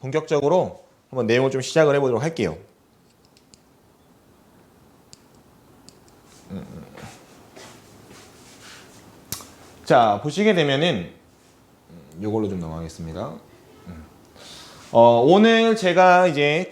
본격적으로 한번 내용을 좀 시작을 해보도록 할게요. 자, 보시게 되면은 요걸로 좀 넘어가겠습니다. 오늘 제가 이제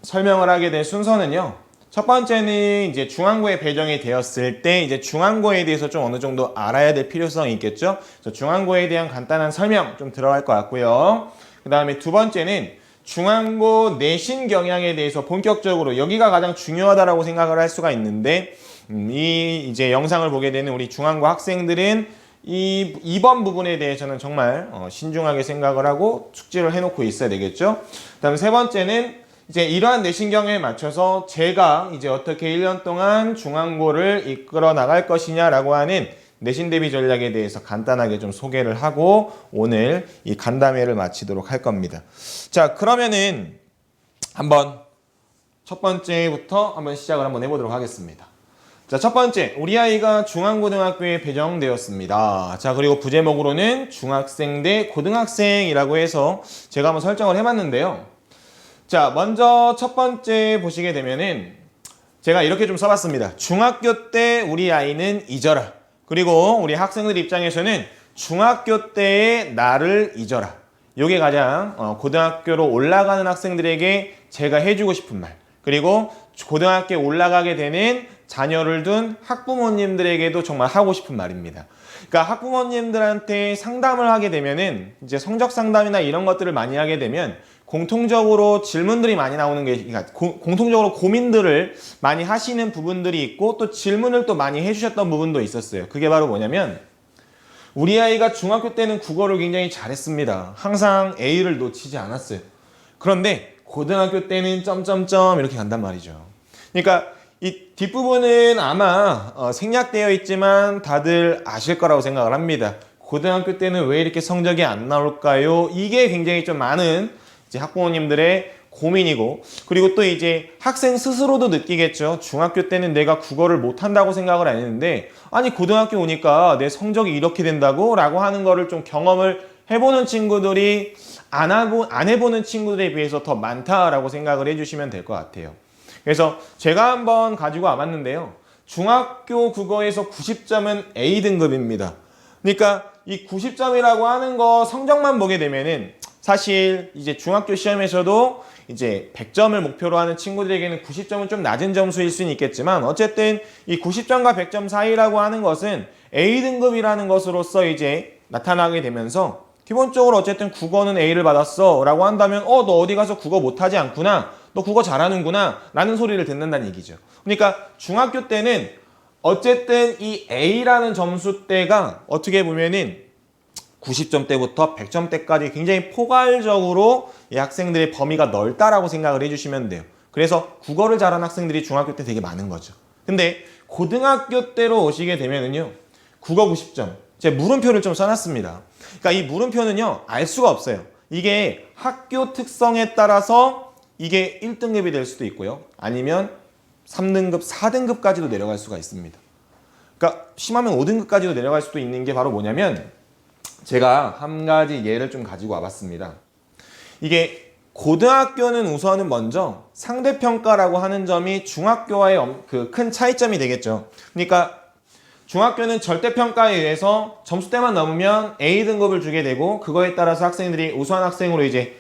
설명을 하게 된 순서는요. 첫 번째는 이제 중앙고에 배정이 되었을 때 이제 중앙고에 대해서 좀 어느 정도 알아야 될 필요성이 있겠죠. 그래서 중앙고에 대한 간단한 설명 좀 들어갈 것 같고요. 그 다음에 두 번째는 중앙고 내신 경향에 대해서 본격적으로 여기가 가장 중요하다라고 생각을 할 수가 있는데 이제 영상을 보게 되는 우리 중앙고 학생들은 이번 부분에 대해서는 정말 신중하게 생각을 하고 숙지를 해놓고 있어야 되겠죠. 그 다음에 세 번째는 이제 이러한 내신 경향에 맞춰서 제가 이제 어떻게 1년 동안 중앙고를 이끌어 나갈 것이냐라고 하는 내신 대비 전략에 대해서 간단하게 좀 소개를 하고 오늘 이 간담회를 마치도록 할 겁니다. 자, 그러면은 한번 첫 번째부터 한번 시작을 한번 해보도록 하겠습니다. 자, 첫 번째, 우리 아이가 중앙고등학교에 배정되었습니다. 자, 그리고 부제목으로는 중학생 대 고등학생이라고 해서 제가 한번 설정을 해봤는데요. 자, 먼저 첫 번째 보시게 되면은 제가 이렇게 좀 써봤습니다. 중학교 때 우리 아이는 잊어라. 그리고 우리 학생들 입장에서는 중학교 때의 나를 잊어라. 이게 가장 고등학교로 올라가는 학생들에게 제가 해주고 싶은 말. 그리고 고등학교에 올라가게 되는 자녀를 둔 학부모님들에게도 정말 하고 싶은 말입니다. 그러니까 학부모님들한테 상담을 하게 되면은 이제 성적 상담이나 이런 것들을 많이 하게 되면 공통적으로 질문들이 많이 나오는 게, 그러니까 공통적으로 고민들을 많이 하시는 부분들이 있고 또 질문을 또 많이 해주셨던 부분도 있었어요. 그게 바로 뭐냐면 우리 아이가 중학교 때는 국어를 굉장히 잘했습니다. 항상 A를 놓치지 않았어요. 그런데 고등학교 때는 점점점 이렇게 간단 말이죠. 그러니까 이 뒷부분은 아마 생략되어 있지만 다들 아실 거라고 생각을 합니다. 고등학교 때는 왜 이렇게 성적이 안 나올까요? 이게 굉장히 좀 많은 이제 학부모님들의 고민이고, 그리고 또 이제 학생 스스로도 느끼겠죠. 중학교 때는 내가 국어를 못한다고 생각을 안 했는데 아니 고등학교 오니까 내 성적이 이렇게 된다고? 라고 하는 거를 좀 경험을 해보는 친구들이 안 해보는 친구들에 비해서 더 많다라고 생각을 해주시면 될 것 같아요. 그래서 제가 한번 가지고 와봤는데요. 중학교 국어에서 90점은 A등급입니다. 그러니까 이 90점이라고 하는 거 성적만 보게 되면은 사실 이제 중학교 시험에서도 이제 100점을 목표로 하는 친구들에게는 90점은 좀 낮은 점수일 수는 있겠지만 어쨌든 이 90점과 100점 사이라고 하는 것은 A등급이라는 것으로서 이제 나타나게 되면서 기본적으로 어쨌든 국어는 A를 받았어 라고 한다면 너 어디 가서 국어 못하지 않구나, 너 국어 잘하는구나 라는 소리를 듣는다는 얘기죠. 그러니까 중학교 때는 어쨌든 이 A라는 점수대가 어떻게 보면은 90점대부터 100점대까지 굉장히 포괄적으로 이 학생들의 범위가 넓다라고 생각을 해주시면 돼요. 그래서 국어를 잘하는 학생들이 중학교 때 되게 많은 거죠. 근데 고등학교 때로 오시게 되면은요, 국어 90점. 제가 물음표를 좀 써놨습니다. 그러니까 이 물음표는요, 알 수가 없어요. 이게 학교 특성에 따라서 이게 1등급이 될 수도 있고요. 아니면 3등급, 4등급까지도 내려갈 수가 있습니다. 그러니까 심하면 5등급까지도 내려갈 수도 있는 게 바로 뭐냐면 제가 한 가지 예를 좀 가지고 와봤습니다. 이게 고등학교는 우선은 먼저 상대평가라고 하는 점이 중학교와의 그 큰 차이점이 되겠죠. 그러니까 중학교는 절대평가에 의해서 점수대만 넘으면 A등급을 주게 되고 그거에 따라서 학생들이 우수한 학생으로 이제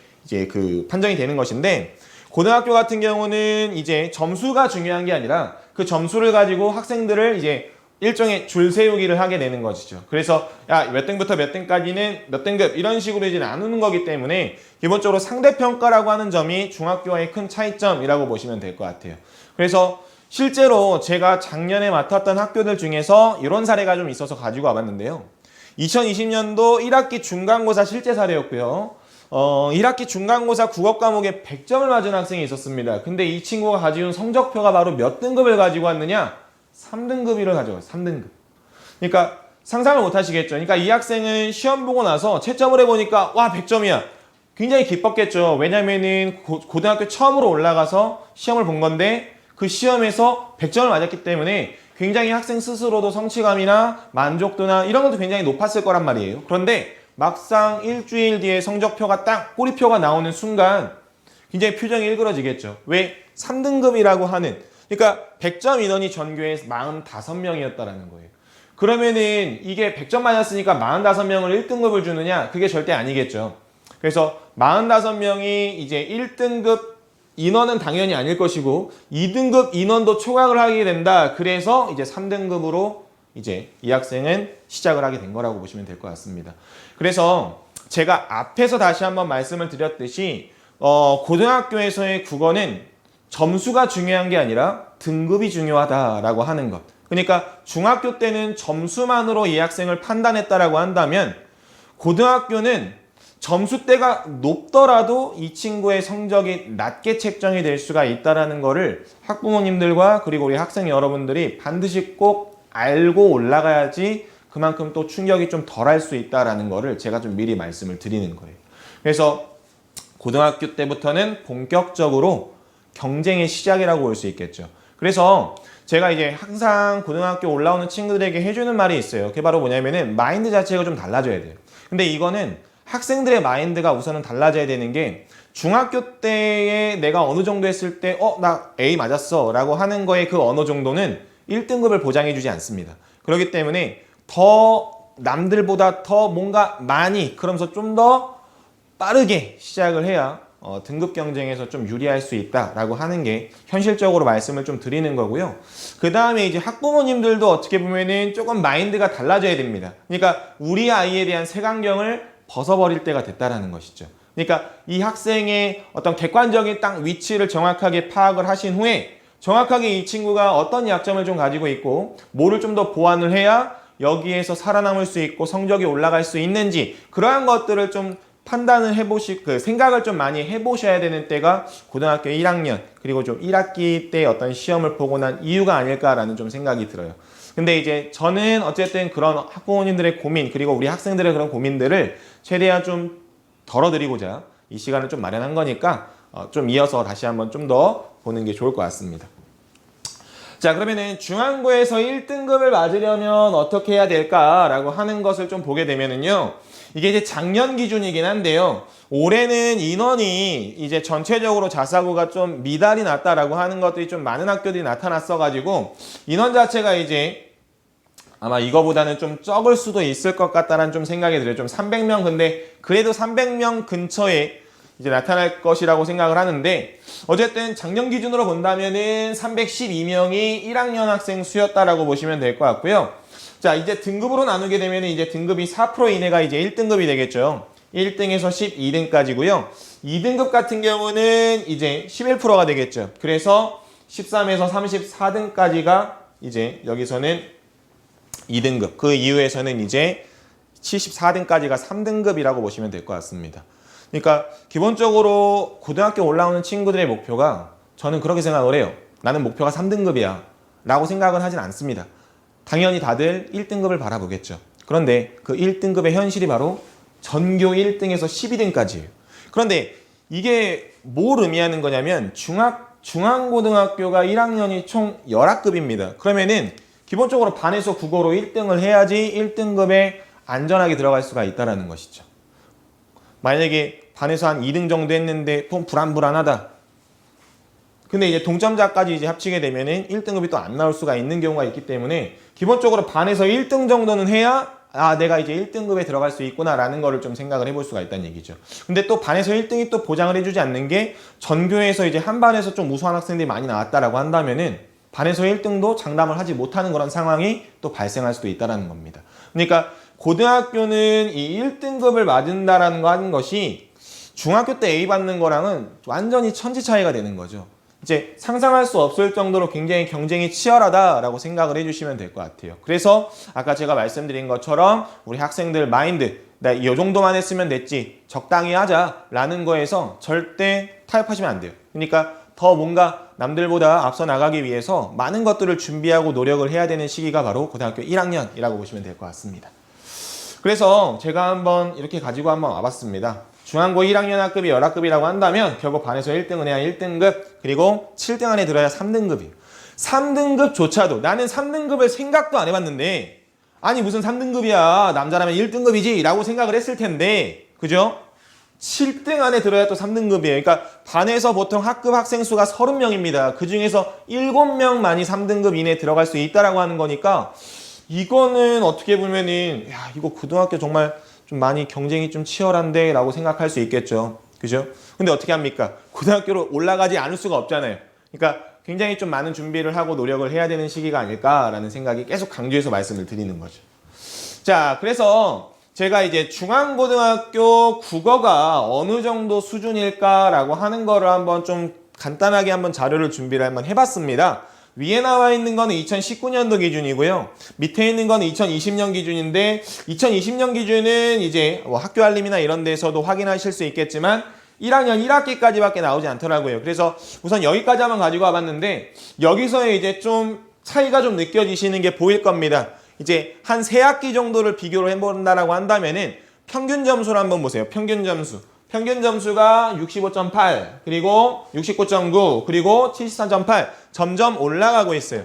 그 판정이 되는 것인데 고등학교 같은 경우는 이제 점수가 중요한 게 아니라 그 점수를 가지고 학생들을 이제 일종의 줄 세우기를 하게 되는 것이죠. 그래서 몇 등부터 몇 등까지는 몇 등급 이런 식으로 이제 나누는 거기 때문에 기본적으로 상대평가라고 하는 점이 중학교와의 큰 차이점이라고 보시면 될 것 같아요. 그래서 실제로 제가 작년에 맡았던 학교들 중에서 이런 사례가 좀 있어서 가지고 와봤는데요. 2020년도 1학기 중간고사 실제 사례였고요. 1학기 중간고사 국어 과목에 100점을 맞은 학생이 있었습니다. 근데 이 친구가 가지고 온 성적표가 바로 몇 등급을 가지고 왔느냐? 3등급이를 가져가요. 3등급. 그러니까 상상을 못 하시겠죠. 그러니까 이 학생은 시험 보고 나서 채점을 해보니까 와 100점이야. 굉장히 기뻤겠죠. 왜냐면은 고등학교 처음으로 올라가서 시험을 본 건데 그 시험에서 100점을 맞았기 때문에 굉장히 학생 스스로도 성취감이나 만족도나 이런 것도 굉장히 높았을 거란 말이에요. 그런데 막상 일주일 뒤에 성적표가 딱 꼬리표가 나오는 순간 굉장히 표정이 일그러지겠죠. 왜? 3등급이라고 하는, 그러니까 100점 인원이 전교에 45명이었다라는 거예요. 그러면은 이게 100점 맞았으니까 45명을 1등급을 주느냐? 그게 절대 아니겠죠. 그래서 45명이 이제 1등급 인원은 당연히 아닐 것이고 2등급 인원도 초과를 하게 된다. 그래서 이제 3등급으로 이제 이 학생은 시작을 하게 된 거라고 보시면 될 것 같습니다. 그래서 제가 앞에서 다시 한번 말씀을 드렸듯이 고등학교에서의 국어는 점수가 중요한 게 아니라 등급이 중요하다라고 하는 것. 그러니까 중학교 때는 점수만으로 이 학생을 판단했다라고 한다면 고등학교는 점수대가 높더라도 이 친구의 성적이 낮게 책정이 될 수가 있다는 거를 학부모님들과 그리고 우리 학생 여러분들이 반드시 꼭 알고 올라가야지 그만큼 또 충격이 좀 덜할 수 있다는 거를 제가 좀 미리 말씀을 드리는 거예요. 그래서 고등학교 때부터는 본격적으로 경쟁의 시작이라고 볼 수 있겠죠. 그래서 제가 이제 항상 고등학교 올라오는 친구들에게 해주는 말이 있어요. 그게 바로 뭐냐면은 마인드 자체가 좀 달라져야 돼요. 근데 이거는 학생들의 마인드가 우선은 달라져야 되는 게 중학교 때에 내가 어느 정도 했을 때 나 A 맞았어 라고 하는 거에 그 어느 정도는 1등급을 보장해 주지 않습니다. 그렇기 때문에 더 남들보다 더 뭔가 많이 그러면서 좀 더 빠르게 시작을 해야 등급 경쟁에서 좀 유리할 수 있다라고 하는 게 현실적으로 말씀을 좀 드리는 거고요. 그 다음에 이제 학부모님들도 어떻게 보면은 조금 마인드가 달라져야 됩니다. 그러니까 우리 아이에 대한 색안경을 벗어버릴 때가 됐다라는 것이죠. 그러니까 이 학생의 어떤 객관적인 딱 위치를 정확하게 파악을 하신 후에 정확하게 이 친구가 어떤 약점을 좀 가지고 있고 뭐를 좀 더 보완을 해야 여기에서 살아남을 수 있고 성적이 올라갈 수 있는지 그러한 것들을 좀 판단을 생각을 좀 많이 해보셔야 되는 때가 고등학교 1학년 그리고 좀 1학기 때 어떤 시험을 보고 난 이유가 아닐까라는 좀 생각이 들어요. 근데 이제 저는 어쨌든 그런 학부모님들의 고민 그리고 우리 학생들의 그런 고민들을 최대한 좀 덜어드리고자 이 시간을 좀 마련한 거니까 좀 이어서 다시 한번 좀 더 보는 게 좋을 것 같습니다. 자, 그러면은 중앙고에서 1등급을 맞으려면 어떻게 해야 될까라고 하는 것을 좀 보게 되면은요. 이게 이제 작년 기준이긴 한데요. 올해는 인원이 이제 전체적으로 자사고가 좀 미달이 났다라고 하는 것들이 좀 많은 학교들이 나타났어가지고 인원 자체가 이제 아마 이거보다는 좀 적을 수도 있을 것 같다는 좀 생각이 들어요. 좀 300명 근데 그래도 300명 근처에 이제 나타날 것이라고 생각을 하는데 어쨌든 작년 기준으로 본다면은 312명이 1학년 학생 수였다라고 보시면 될 것 같고요. 자, 이제 등급으로 나누게 되면 이제 등급이 4% 이내가 이제 1등급이 되겠죠. 1등에서 12등까지고요. 2등급 같은 경우는 이제 11%가 되겠죠. 그래서 13에서 34등까지가 이제 여기서는 2등급. 그 이후에서는 이제 74등까지가 3등급이라고 보시면 될 것 같습니다. 그러니까 기본적으로 고등학교 올라오는 친구들의 목표가 저는 그렇게 생각을 해요. 나는 목표가 3등급이야 라고 생각은 하진 않습니다. 당연히 다들 1등급을 바라보겠죠. 그런데 그 1등급의 현실이 바로 전교 1등에서 12등까지예요. 그런데 이게 뭘 의미하는 거냐면 중앙고등학교가 1학년이 총 10학급입니다. 그러면은 기본적으로 반에서 국어로 1등을 해야지 1등급에 안전하게 들어갈 수가 있다는 것이죠. 만약에 반에서 한 2등 정도 했는데 좀 불안불안하다. 근데 이제 동점자까지 이제 합치게 되면은 1등급이 또 안 나올 수가 있는 경우가 있기 때문에 기본적으로 반에서 1등 정도는 해야 내가 이제 1등급에 들어갈 수 있구나라는 거를 좀 생각을 해볼 수가 있다는 얘기죠. 근데 또 반에서 1등이 또 보장을 해주지 않는 게 전교에서 이제 한 반에서 좀 우수한 학생들이 많이 나왔다라고 한다면은 반에서 1등도 장담을 하지 못하는 그런 상황이 또 발생할 수도 있다는 겁니다. 그러니까 고등학교는 이 1등급을 맞은다라는 거 하는 것이 중학교 때 A 받는 거랑은 완전히 천지 차이가 되는 거죠. 이제 상상할 수 없을 정도로 굉장히 경쟁이 치열하다라고 생각을 해주시면 될 것 같아요. 그래서 아까 제가 말씀드린 것처럼 우리 학생들 마인드 나 이 정도만 했으면 됐지 적당히 하자라는 거에서 절대 타협하시면 안 돼요. 그러니까 더 뭔가 남들보다 앞서 나가기 위해서 많은 것들을 준비하고 노력을 해야 되는 시기가 바로 고등학교 1학년이라고 보시면 될 것 같습니다. 그래서 제가 한번 이렇게 가지고 한번 와봤습니다. 중앙고 1학년 학급이 10학급이라고 한다면 결국 반에서 1등은 해야 1등급 그리고 7등 안에 들어야 3등급이에요. 3등급조차도 나는 3등급을 생각도 안 해봤는데 아니 무슨 3등급이야. 남자라면 1등급이지 라고 생각을 했을 텐데 그죠? 7등 안에 들어야 또 3등급이에요. 그러니까 반에서 보통 학급 학생 수가 30명입니다. 그 중에서 7명만이 3등급 이내에 들어갈 수 있다라고 하는 거니까 이거는 어떻게 보면은 야 이거 고등학교 정말 좀 많이 경쟁이 좀 치열한데 라고 생각할 수 있겠죠. 그죠? 근데 어떻게 합니까? 고등학교로 올라가지 않을 수가 없잖아요. 그러니까 굉장히 좀 많은 준비를 하고 노력을 해야 되는 시기가 아닐까라는 생각이 계속 강조해서 말씀을 드리는 거죠. 자, 그래서 제가 이제 중앙고등학교 국어가 어느 정도 수준일까라고 하는 거를 한번 좀 간단하게 한번 자료를 준비를 한번 해봤습니다. 위에 나와 있는 거는 2019년도 기준이고요. 밑에 있는 거는 2020년 기준인데 2020년 기준은 이제 뭐 학교 알림이나 이런 데서도 확인하실 수 있겠지만 1학년 1학기까지밖에 나오지 않더라고요. 그래서 우선 여기까지 한번 가지고 와봤는데 여기서의 이제 좀 차이가 좀 느껴지시는 게 보일 겁니다. 이제 한 3학기 정도를 비교를 해본다라고 한다면은 평균 점수를 한번 보세요. 평균 점수. 평균 점수가 65.8, 그리고 69.9, 그리고 73.8 점점 올라가고 있어요.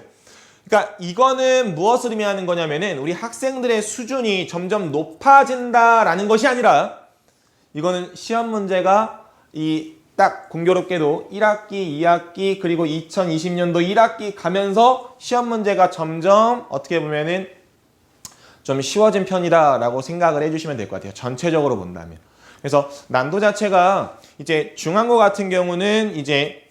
그러니까 이거는 무엇을 의미하는 거냐면은 우리 학생들의 수준이 점점 높아진다라는 것이 아니라 이거는 시험 문제가 이 딱 공교롭게도 1학기, 2학기, 그리고 2020년도 1학기 가면서 시험 문제가 점점 어떻게 보면은 좀 쉬워진 편이다라고 생각을 해주시면 될 것 같아요. 전체적으로 본다면. 그래서 난도 자체가 이제 중앙고 같은 경우는 이제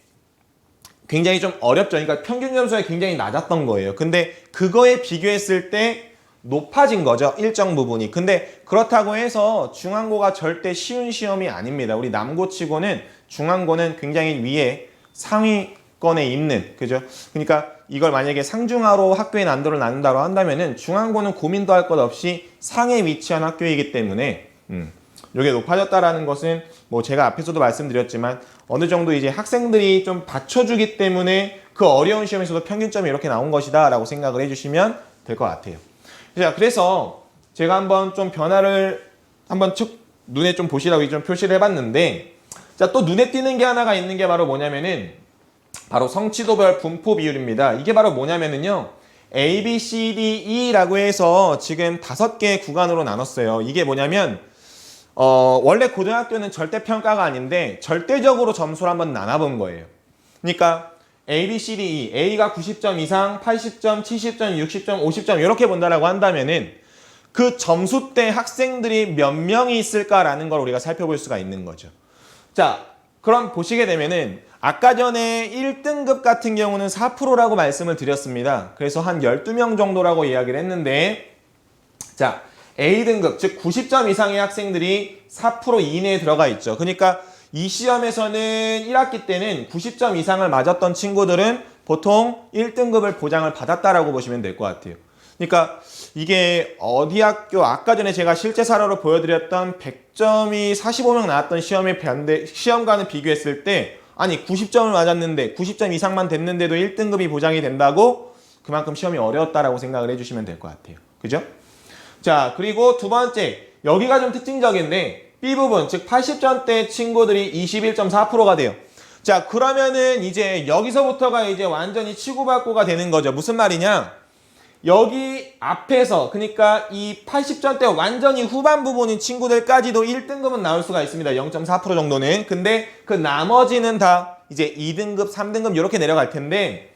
굉장히 좀 어렵죠. 그러니까 평균 점수가 굉장히 낮았던 거예요. 근데 그거에 비교했을 때 높아진 거죠. 일정 부분이. 근데 그렇다고 해서 중앙고가 절대 쉬운 시험이 아닙니다. 우리 남고치고는 중앙고는 굉장히 위에 상위권에 있는, 그죠? 그러니까 이걸 만약에 상중하로 학교의 난도를 나눈다고 한다면은 중앙고는 고민도 할 것 없이 상에 위치한 학교이기 때문에 이게 높아졌다라는 것은 뭐 제가 앞에서도 말씀드렸지만 어느 정도 이제 학생들이 좀 받쳐주기 때문에 그 어려운 시험에서도 평균점이 이렇게 나온 것이다 라고 생각을 해주시면 될 것 같아요. 자, 그래서 제가 한번 좀 변화를 한번 눈에 좀 보시라고 좀 표시를 해봤는데 자, 또 눈에 띄는 게 하나가 있는 게 바로 뭐냐면은 바로 성취도별 분포 비율입니다. 이게 바로 뭐냐면은요. A, B, C, D, E라고 해서 지금 5개의 구간으로 나눴어요. 이게 뭐냐면 원래 고등학교는 절대평가가 아닌데 절대적으로 점수를 한번 나눠본 거예요. 그러니까 A, B, C, D, E, A가 90점 이상, 80점, 70점, 60점, 50점 이렇게 본다라고 한다면은 그 점수대 학생들이 몇 명이 있을까라는 걸 우리가 살펴볼 수가 있는 거죠. 자, 그럼 보시게 되면은 아까 전에 1등급 같은 경우는 4%라고 말씀을 드렸습니다. 그래서 한 12명 정도라고 이야기를 했는데 자, A등급, 즉 90점 이상의 학생들이 4% 이내에 들어가 있죠. 그러니까 이 시험에서는 1학기 때는 90점 이상을 맞았던 친구들은 보통 1등급을 보장을 받았다라고 보시면 될 것 같아요. 그러니까 이게 어디 학교, 아까 전에 제가 실제 사례로 보여드렸던 100점이 45명 나왔던 시험과는 비교했을 때 아니 90점을 맞았는데 90점 이상만 됐는데도 1등급이 보장이 된다고 그만큼 시험이 어려웠다라고 생각을 해주시면 될 것 같아요. 그죠? 자, 그리고 두 번째, 여기가 좀 특징적인데 B부분, 즉 80점대 친구들이 21.4%가 돼요. 자, 그러면은 이제 여기서부터가 이제 완전히 치고받고가 되는 거죠. 무슨 말이냐? 여기 앞에서, 그러니까 이 80점대 완전히 후반 부분인 친구들까지도 1등급은 나올 수가 있습니다. 0.4% 정도는. 근데 그 나머지는 다 이제 2등급, 3등급 이렇게 내려갈 텐데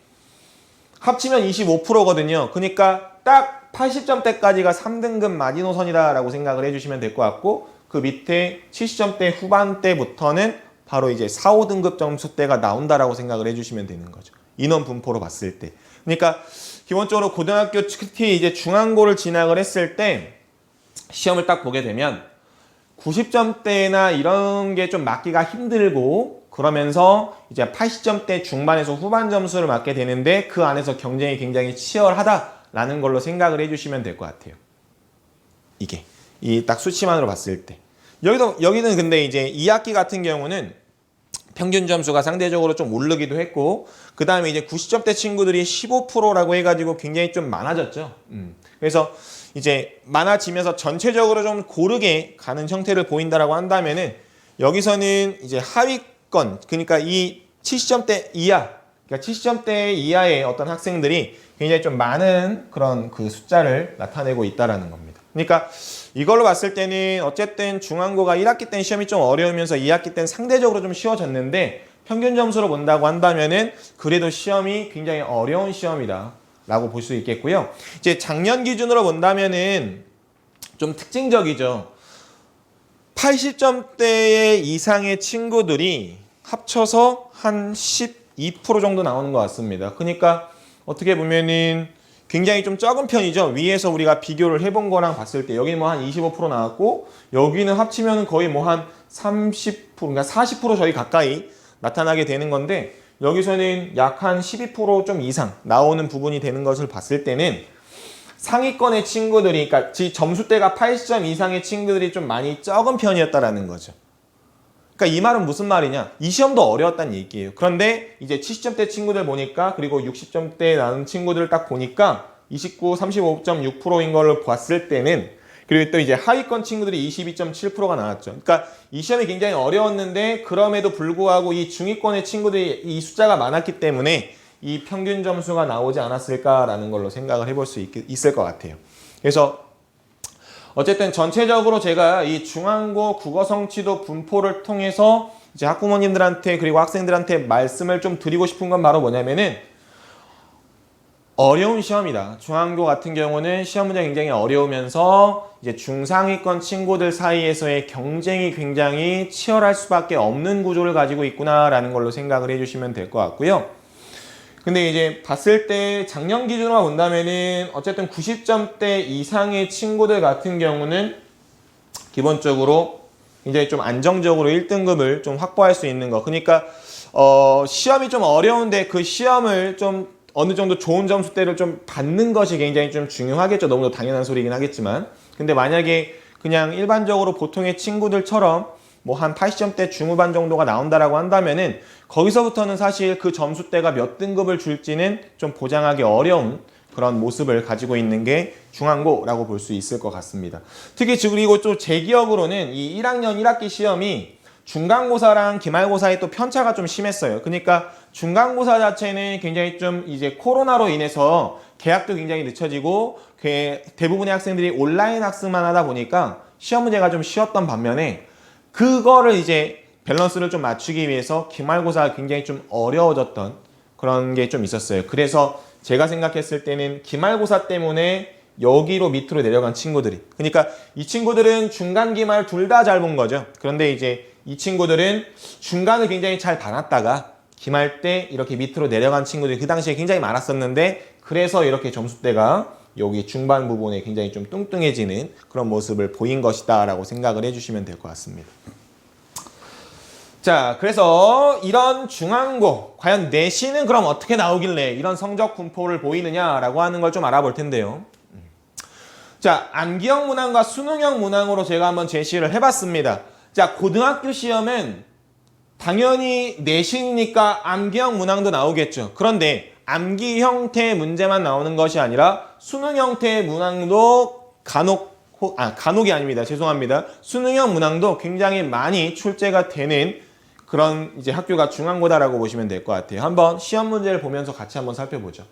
합치면 25%거든요. 그러니까 딱 80점대까지가 3등급 마지노선이다라고 생각을 해주시면 될 것 같고 그 밑에 70점대 후반대부터는 바로 이제 4, 5등급 점수대가 나온다라고 생각을 해주시면 되는 거죠. 인원 분포로 봤을 때. 그러니까 기본적으로 고등학교 특히 이제 중앙고를 진학을 했을 때 시험을 딱 보게 되면 90점대나 이런 게 좀 맞기가 힘들고 그러면서 이제 80점대 중반에서 후반 점수를 맞게 되는데 그 안에서 경쟁이 굉장히 치열하다라는 걸로 생각을 해주시면 될 것 같아요. 이게 이 딱 수치만으로 봤을 때 여기는 근데 이제 2학기 같은 경우는 평균 점수가 상대적으로 좀 오르기도 했고 그 다음에 이제 90점대 친구들이 15%라고 해가지고 굉장히 좀 많아졌죠. 그래서 이제 많아지면서 전체적으로 좀 고르게 가는 형태를 보인다라고 한다면은 여기서는 이제 하위권, 그러니까 이 70점대 이하, 그러니까 70점대 이하의 어떤 학생들이 굉장히 좀 많은 그런 그 숫자를 나타내고 있다라는 겁니다. 그러니까 이걸로 봤을 때는 어쨌든 중앙고가 1학기 때는 시험이 좀 어려우면서 2학기 때는 상대적으로 좀 쉬워졌는데 평균 점수로 본다고 한다면은 그래도 시험이 굉장히 어려운 시험이다 라고 볼 수 있겠고요. 이제 작년 기준으로 본다면은 좀 특징적이죠. 80점대 이상의 친구들이 합쳐서 한 12% 정도 나오는 것 같습니다. 그러니까 어떻게 보면은 굉장히 좀 적은 편이죠. 위에서 우리가 비교를 해본 거랑 봤을 때 여기 뭐 한 25% 나왔고 여기는 합치면 거의 뭐 한 30%, 그러니까 40% 저희 가까이 나타나게 되는 건데 여기서는 약 한 12% 좀 이상 나오는 부분이 되는 것을 봤을 때는 상위권의 친구들이, 그러니까 점수대가 80점 이상의 친구들이 좀 많이 적은 편이었다라는 거죠. 그러니까 이 말은 무슨 말이냐? 이 시험도 어려웠다는 얘기예요. 그런데 이제 70점대 친구들 보니까 그리고 60점대 나온 친구들 딱 보니까 29, 35.6%인 거를 봤을 때는 그리고 또 이제 하위권 친구들이 22.7%가 나왔죠. 그러니까 이 시험이 굉장히 어려웠는데 그럼에도 불구하고 이 중위권의 친구들이 이 숫자가 많았기 때문에 이 평균 점수가 나오지 않았을까라는 걸로 생각을 해볼 수 있을 것 같아요. 그래서 어쨌든 전체적으로 제가 이 중앙고 국어 성취도 분포를 통해서 이제 학부모님들한테 그리고 학생들한테 말씀을 좀 드리고 싶은 건 바로 뭐냐면은 어려운 시험이다. 중앙고 같은 경우는 시험 문제가 굉장히 어려우면서 이제 중상위권 친구들 사이에서의 경쟁이 굉장히 치열할 수밖에 없는 구조를 가지고 있구나라는 걸로 생각을 해주시면 될 것 같고요. 근데 이제 봤을 때 작년 기준으로 본다면은 어쨌든 90점대 이상의 친구들 같은 경우는 기본적으로 굉장히 좀 안정적으로 1등급을 좀 확보할 수 있는 거. 그러니까 시험이 좀 어려운데 그 시험을 좀 어느 정도 좋은 점수대를 좀 받는 것이 굉장히 좀 중요하겠죠. 너무나 당연한 소리긴 하겠지만. 근데 만약에 그냥 일반적으로 보통의 친구들처럼 뭐 한 80점대 중후반 정도가 나온다라고 한다면은 거기서부터는 사실 그 점수대가 몇 등급을 줄지는 좀 보장하기 어려운 그런 모습을 가지고 있는 게 중앙고라고 볼 수 있을 것 같습니다. 특히 그리고 또 제 기억으로는 이 1학년 1학기 시험이 중간고사랑 기말고사의 또 편차가 좀 심했어요. 그러니까 중간고사 자체는 굉장히 좀 이제 코로나로 인해서 개학도 굉장히 늦춰지고 대부분의 학생들이 온라인 학습만 하다 보니까 시험 문제가 좀 쉬웠던 반면에 그거를 이제 밸런스를 좀 맞추기 위해서 기말고사가 굉장히 좀 어려워졌던 그런 게 좀 있었어요. 그래서 제가 생각했을 때는 기말고사 때문에 여기로 밑으로 내려간 친구들이, 그러니까 이 친구들은 중간 기말 둘 다 잘 본 거죠. 그런데 이제 이 친구들은 중간을 굉장히 잘 봐놨다가 기말 때 이렇게 밑으로 내려간 친구들이 그 당시에 굉장히 많았었는데 그래서 이렇게 점수대가 여기 중반 부분에 굉장히 좀 뚱뚱해지는 그런 모습을 보인 것이다 라고 생각을 해주시면 될 것 같습니다. 자, 그래서 이런 중앙고 과연 내신은 그럼 어떻게 나오길래 이런 성적 분포를 보이느냐라고 하는 걸 좀 알아볼 텐데요. 자, 암기형 문항과 수능형 문항으로 제가 한번 제시를 해봤습니다. 자, 고등학교 시험은 당연히 내신이니까 암기형 문항도 나오겠죠. 그런데 암기 형태의 문제만 나오는 것이 아니라 수능 형태의 문항도 간혹이 아닙니다. 죄송합니다. 수능형 문항도 굉장히 많이 출제가 되는 그런 이제 학교가 중앙고다라고 보시면 될 것 같아요. 한번 시험 문제를 보면서 같이 한번 살펴보죠.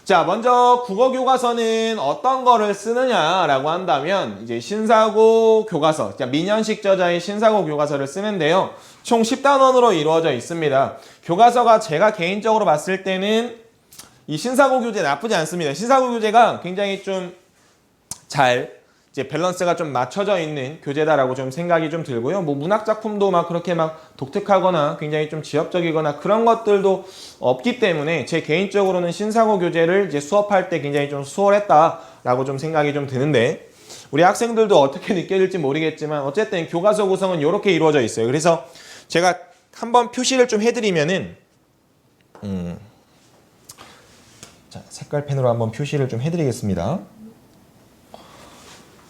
자, 먼저 국어 교과서는 어떤 거를 쓰느냐라고 한다면 이제 신사고 교과서, 민현식 저자의 신사고 교과서를 쓰는데요. 총 10단원으로 이루어져 있습니다. 교과서가 제가 개인적으로 봤을 때는 이 신사고 교재 나쁘지 않습니다. 신사고 교재가 굉장히 좀 잘 이제 밸런스가 좀 맞춰져 있는 교재다라고 좀 생각이 좀 들고요. 뭐 문학 작품도 막 그렇게 막 독특하거나 굉장히 좀 지엽적이거나 그런 것들도 없기 때문에 제 개인적으로는 신사고 교재를 이제 수업할 때 굉장히 좀 수월했다라고 좀 생각이 좀 드는데 우리 학생들도 어떻게 느껴질지 모르겠지만 어쨌든 교과서 구성은 이렇게 이루어져 있어요. 그래서 제가 한번 표시를 좀 해드리면은 자, 색깔 펜으로 한번 표시를 좀 해드리겠습니다.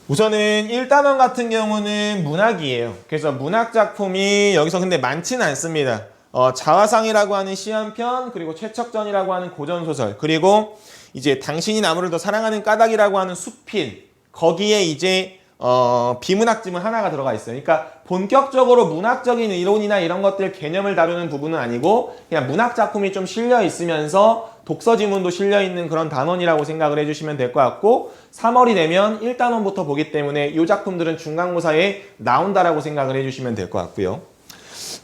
우선은 1단원 같은 경우는 문학이에요. 그래서 문학 작품이 여기서 근데 많지는 않습니다. 자화상이라고 하는 시 한 편, 그리고 최척전이라고 하는 고전소설, 그리고 이제 당신이 나무를 더 사랑하는 까닭이라고 하는 수필, 거기에 이제 비문학 지문 하나가 들어가 있어요. 그러니까 본격적으로 문학적인 이론이나 이런 것들 개념을 다루는 부분은 아니고 그냥 문학 작품이 좀 실려 있으면서 독서 지문도 실려 있는 그런 단원이라고 생각을 해주시면 될 것 같고 3월이 되면 1단원부터 보기 때문에 이 작품들은 중간고사에 나온다라고 생각을 해주시면 될 것 같고요.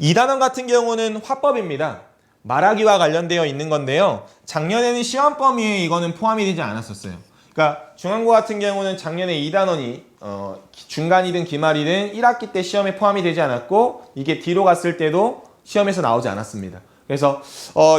2단원 같은 경우는 화법입니다. 말하기와 관련되어 있는 건데요. 작년에는 시험 범위에 이거는 포함이 되지 않았었어요. 그러니까 중간고 같은 경우는 작년에 2단원이 중간이든 기말이든 1학기 때 시험에 포함이 되지 않았고 이게 뒤로 갔을 때도 시험에서 나오지 않았습니다. 그래서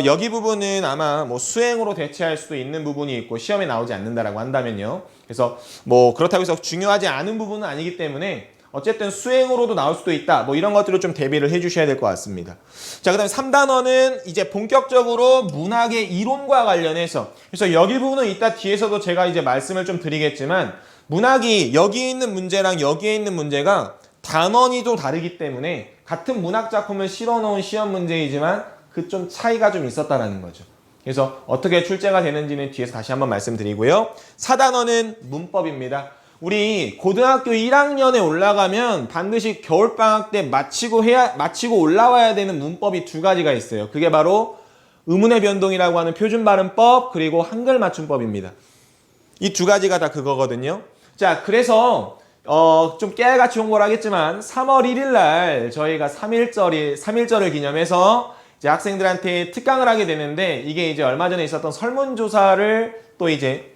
여기 부분은 아마 뭐 수행으로 대체할 수도 있는 부분이 있고 시험에 나오지 않는다라고 한다면요. 그래서 뭐 그렇다고 해서 중요하지 않은 부분은 아니기 때문에 어쨌든 수행으로도 나올 수도 있다. 뭐 이런 것들을 좀 대비를 해주셔야 될 것 같습니다. 자, 그 다음에 3단원은 이제 본격적으로 문학의 이론과 관련해서 그래서 여기 부분은 이따 뒤에서도 제가 이제 말씀을 좀 드리겠지만 문학이 여기 있는 문제랑 여기에 있는 문제가 단원이 좀 다르기 때문에 같은 문학 작품을 실어놓은 시험 문제이지만 그 좀 차이가 좀 있었다라는 거죠. 그래서 어떻게 출제가 되는지는 뒤에서 다시 한번 말씀드리고요. 4단원은 문법입니다. 우리 고등학교 1학년에 올라가면 반드시 겨울방학 때 마치고 올라와야 되는 문법이 두 가지가 있어요. 그게 바로 의문의 변동이라고 하는 표준발음법 그리고 한글 맞춤법입니다. 이 두 가지가 다 그거거든요. 자, 그래서 좀 깨알같이 홍보를 하겠지만 3월 1일 날 저희가 3.1절을 기념해서 이제 학생들한테 특강을 하게 되는데 이게 이제 얼마 전에 있었던 설문조사를 또 이제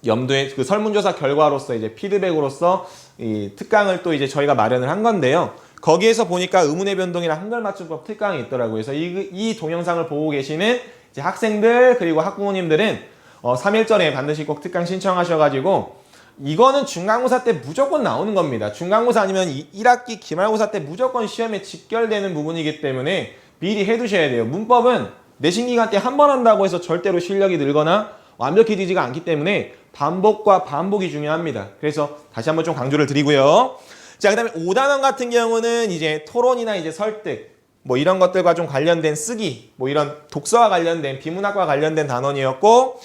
염두에 그 설문조사 결과로서 이제 피드백으로서 이 특강을 또 이제 저희가 마련을 한 건데요. 거기에서 보니까 의문의 변동이랑 한글 맞춤법 특강이 있더라고요. 그래서 이 동영상을 보고 계시는 이제 학생들 그리고 학부모님들은 3.1절에 반드시 꼭 특강 신청하셔가지고 이거는 중간고사 때 무조건 나오는 겁니다. 중간고사 아니면 1학기 기말고사 때 무조건 시험에 직결되는 부분이기 때문에 미리 해두셔야 돼요. 문법은 내신 기간 때 한 번 한다고 해서 절대로 실력이 늘거나 완벽해지지가 않기 때문에 반복과 반복이 중요합니다. 그래서 다시 한번 좀 강조를 드리고요. 자, 그 다음에 5단원 같은 경우는 이제 토론이나 이제 설득, 뭐 이런 것들과 좀 관련된 쓰기, 뭐 이런 독서와 관련된 비문학과 관련된 단원이었고,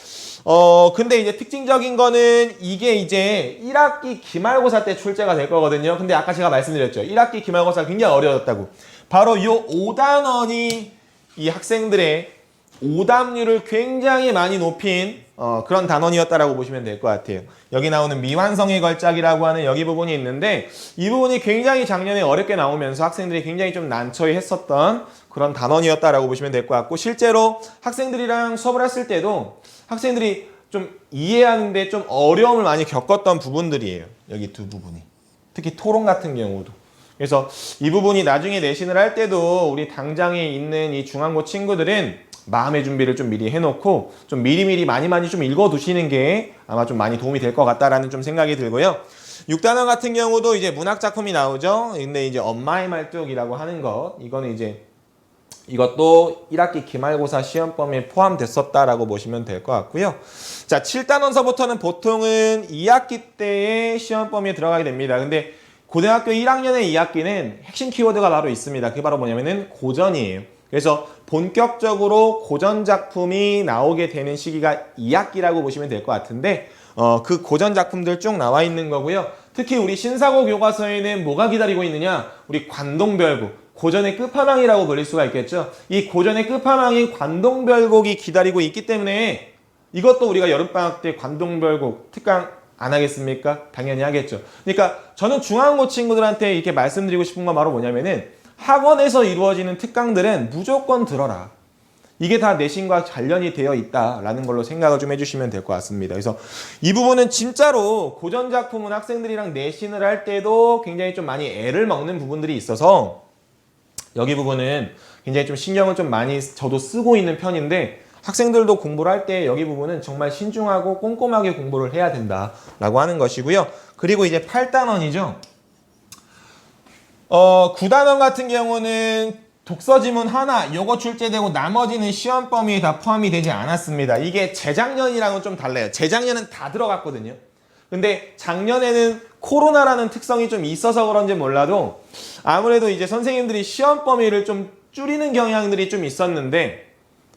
근데 이제 특징적인 거는 이게 이제 1학기 기말고사 때 출제가 될 거거든요. 근데 아까 제가 말씀드렸죠. 1학기 기말고사 굉장히 어려웠다고. 바로 이 5단원이 이 학생들의 오답률을 굉장히 많이 높인 그런 단원이었다라고 보시면 될 것 같아요. 여기 나오는 미완성의 걸작이라고 하는 여기 부분이 있는데 이 부분이 굉장히 작년에 어렵게 나오면서 학생들이 굉장히 좀 난처해 했었던 그런 단원이었다라고 보시면 될 것 같고 실제로 학생들이랑 수업을 했을 때도 학생들이 좀 이해하는데 좀 어려움을 많이 겪었던 부분들이에요. 여기 두 부분이. 특히 토론 같은 경우도. 그래서 이 부분이 나중에 내신을 할 때도 우리 당장에 있는 이 중간고 친구들은 마음의 준비를 좀 미리 해놓고 좀 미리미리 많이 좀 읽어두시는 게 아마 좀 많이 도움이 될 것 같다라는 좀 생각이 들고요. 6단원 같은 경우도 이제 문학 작품이 나오죠. 근데 이제 엄마의 말뚝이라고 하는 것 이거는 이제 이것도 1학기 기말고사 시험 범위에 포함됐었다라고 보시면 될 것 같고요. 자, 7단원서부터는 보통은 2학기 때의 시험 범위에 들어가게 됩니다. 근데 고등학교 1학년의 2학기는 핵심 키워드가 바로 있습니다. 그게 바로 뭐냐면은 고전이에요. 그래서 본격적으로 고전 작품이 나오게 되는 시기가 2학기라고 보시면 될 것 같은데 그 고전 작품들 쭉 나와 있는 거고요. 특히 우리 신사고 교과서에는 뭐가 기다리고 있느냐? 우리 관동별곡, 고전의 끝판왕이라고 불릴 수가 있겠죠. 이 고전의 끝판왕인 관동별곡이 기다리고 있기 때문에 이것도 우리가 여름방학 때 관동별곡 특강 안 하겠습니까? 당연히 하겠죠. 그러니까 저는 중앙고 친구들한테 이렇게 말씀드리고 싶은 건 바로 뭐냐면은 학원에서 이루어지는 특강들은 무조건 들어라. 이게 다 내신과 관련이 되어 있다라는 걸로 생각을 좀 해주시면 될 것 같습니다. 그래서 이 부분은 진짜로 고전 작품은 학생들이랑 내신을 할 때도 굉장히 좀 많이 애를 먹는 부분들이 있어서 여기 부분은 굉장히 좀 신경을 좀 많이 저도 쓰고 있는 편인데 학생들도 공부를 할 때 여기 부분은 정말 신중하고 꼼꼼하게 공부를 해야 된다라고 하는 것이고요. 그리고 이제 8단원이죠. 9단원 같은 경우는 독서 지문 하나 요거 출제되고 나머지는 시험 범위에 다 포함이 되지 않았습니다. 이게 재작년이랑은 좀 달라요. 재작년은 다 들어갔거든요. 근데 작년에는 코로나라는 특성이 좀 있어서 그런지 몰라도 아무래도 이제 선생님들이 시험 범위를 좀 줄이는 경향들이 좀 있었는데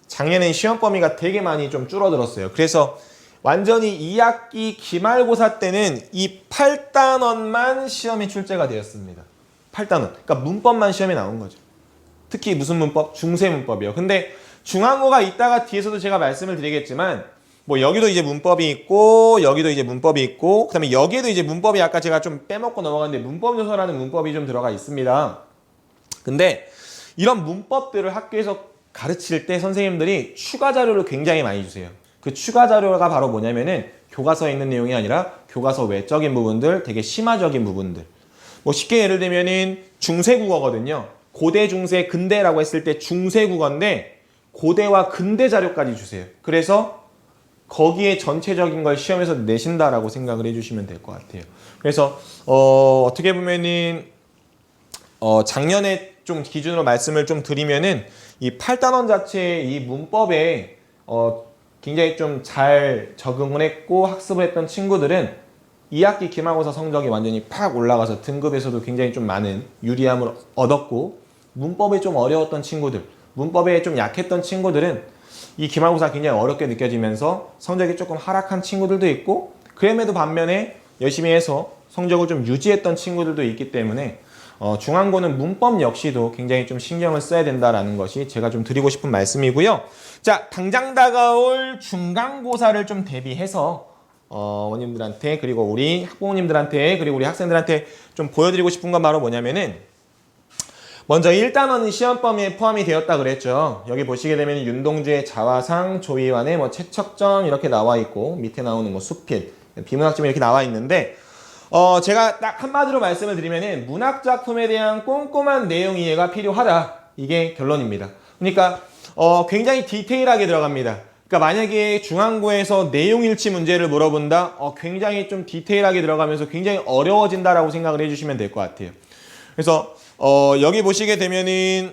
작년엔 시험 범위가 되게 많이 좀 줄어들었어요. 그래서 완전히 2학기 기말고사 때는 이 8단원만 시험에 출제가 되었습니다. 8단원. 그러니까 문법만 시험에 나온 거죠. 특히 무슨 문법? 중세 문법이요. 근데 중앙고가 이따가 뒤에서도 제가 말씀을 드리겠지만 뭐 여기도 이제 문법이 있고 여기도 이제 문법이 있고 그다음에 여기에도 이제 문법이 아까 제가 좀 빼먹고 넘어갔는데 문법 요소라는 문법이 좀 들어가 있습니다. 근데 이런 문법들을 학교에서 가르칠 때 선생님들이 추가 자료를 굉장히 많이 주세요. 그 추가 자료가 바로 뭐냐면은 교과서에 있는 내용이 아니라 교과서 외적인 부분들, 되게 심화적인 부분들. 뭐 쉽게 예를 들면은 중세국어거든요. 고대, 중세, 근대라고 했을 때 중세국어인데 고대와 근대 자료까지 주세요. 그래서 거기에 전체적인 걸 시험에서 내신다라고 생각을 해주시면 될 것 같아요. 그래서 어떻게 보면은 작년에 좀 기준으로 말씀을 좀 드리면은 이 8단원 자체의 이 문법에 굉장히 좀 잘 적응을 했고 학습을 했던 친구들은 2학기 기말고사 성적이 완전히 팍 올라가서 등급에서도 굉장히 좀 많은 유리함을 얻었고 문법에 좀 어려웠던 친구들, 문법에 좀 약했던 친구들은 이 기말고사 굉장히 어렵게 느껴지면서 성적이 조금 하락한 친구들도 있고 그럼에도 반면에 열심히 해서 성적을 좀 유지했던 친구들도 있기 때문에 중앙고는 문법 역시도 굉장히 좀 신경을 써야 된다라는 것이 제가 좀 드리고 싶은 말씀이고요. 자, 당장 다가올 중간고사를 좀 대비해서 어머님들한테 그리고 우리 학부모님들한테 그리고 우리 학생들한테 좀 보여드리고 싶은 건 바로 뭐냐면은 먼저 1단원은 시험 범위에 포함이 되었다 그랬죠. 여기 보시게 되면 윤동주의 자화상, 조이완의 뭐 채척전 이렇게 나와 있고 밑에 나오는 뭐 수필, 비문학지문 이렇게 나와 있는데 제가 딱 한마디로 말씀을 드리면은 문학 작품에 대한 꼼꼼한 내용 이해가 필요하다. 이게 결론입니다. 그러니까 굉장히 디테일하게 들어갑니다. 그러니까 만약에 중앙고에서 내용 일치 문제를 물어본다. 굉장히 좀 디테일하게 들어가면서 굉장히 어려워진다라고 생각을 해주시면 될 것 같아요. 그래서 여기 보시게 되면은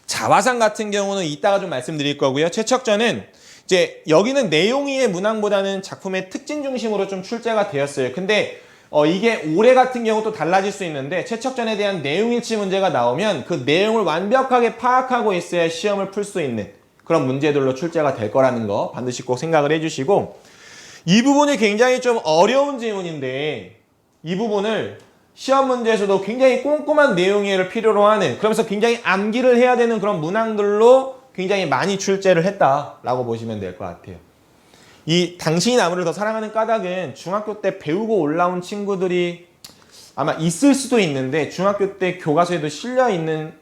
자화상 같은 경우는 이따가 좀 말씀드릴 거고요. 채척전은 이제 여기는 내용 이해 문항보다는 작품의 특징 중심으로 좀 출제가 되었어요. 근데 이게 올해 같은 경우 또 달라질 수 있는데 채척전에 대한 내용 일치 문제가 나오면 그 내용을 완벽하게 파악하고 있어야 시험을 풀 수 있는 그런 문제들로 출제가 될 거라는 거 반드시 꼭 생각을 해주시고 이 부분이 굉장히 좀 어려운 질문인데 이 부분을 시험 문제에서도 굉장히 꼼꼼한 내용 이해를 필요로 하는 그러면서 굉장히 암기를 해야 되는 그런 문항들로 굉장히 많이 출제를 했다라고 보시면 될 것 같아요. 이 당신이 나무를 더 사랑하는 까닭은 중학교 때 배우고 올라온 친구들이 아마 있을 수도 있는데 중학교 때 교과서에도 실려 있는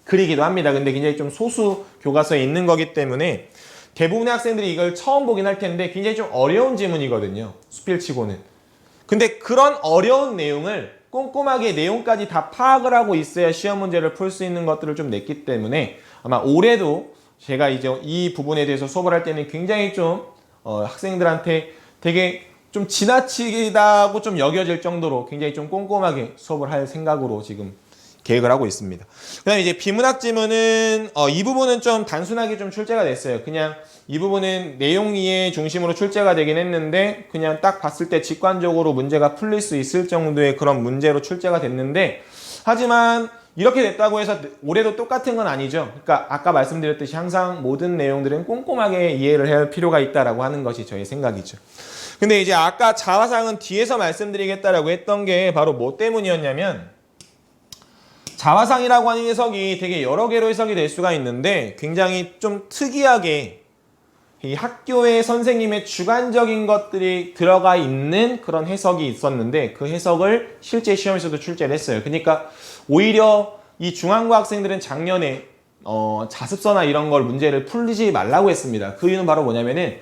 글이기도 합니다. 근데 굉장히 좀 소수 교과서에 있는 거기 때문에 대부분의 학생들이 이걸 처음 보긴 할 텐데 굉장히 좀 어려운 지문이거든요. 수필치고는. 근데 그런 어려운 내용을 꼼꼼하게 내용까지 다 파악을 하고 있어야 시험 문제를 풀 수 있는 것들을 좀 냈기 때문에 아마 올해도 제가 이제 이 부분에 대해서 수업을 할 때는 굉장히 좀 학생들한테 되게 좀 지나치다고 좀 여겨질 정도로 굉장히 좀 꼼꼼하게 수업을 할 생각으로 지금 계획을 하고 있습니다. 그 다음에 이제 비문학 지문은 이 부분은 좀 단순하게 좀 출제가 됐어요. 그냥 이 부분은 내용 이해 중심으로 출제가 되긴 했는데 그냥 딱 봤을 때 직관적으로 문제가 풀릴 수 있을 정도의 그런 문제로 출제가 됐는데 하지만 이렇게 됐다고 해서 올해도 똑같은 건 아니죠. 그러니까 아까 말씀드렸듯이 항상 모든 내용들은 꼼꼼하게 이해를 해야 할 필요가 있다라고 하는 것이 저의 생각이죠. 근데 이제 아까 자화상은 뒤에서 말씀드리겠다라고 했던 게 바로 뭐 때문이었냐면 자화상이라고 하는 해석이 되게 여러 개로 해석이 될 수가 있는데 굉장히 좀 특이하게 이 학교의 선생님의 주관적인 것들이 들어가 있는 그런 해석이 있었는데 그 해석을 실제 시험에서도 출제를 했어요. 그러니까 오히려 이 중앙고 학생들은 작년에 자습서나 이런 걸 문제를 풀지 말라고 했습니다. 그 이유는 바로 뭐냐면은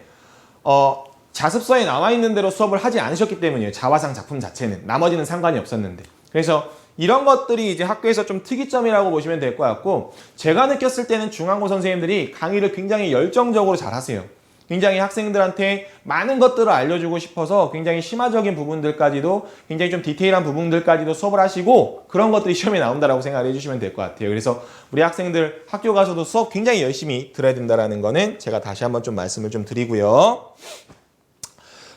자습서에 나와 있는 대로 수업을 하지 않으셨기 때문이에요. 자화상 작품 자체는. 나머지는 상관이 없었는데. 그래서 이런 것들이 이제 학교에서 좀 특이점이라고 보시면 될 것 같고 제가 느꼈을 때는 중앙고 선생님들이 강의를 굉장히 열정적으로 잘 하세요. 굉장히 학생들한테 많은 것들을 알려주고 싶어서 굉장히 심화적인 부분들까지도 굉장히 좀 디테일한 부분들까지도 수업을 하시고 그런 것들이 시험에 나온다라고 생각을 해주시면 될 것 같아요. 그래서 우리 학생들 학교 가서도 수업 굉장히 열심히 들어야 된다는 거는 제가 다시 한번 좀 말씀을 좀 드리고요.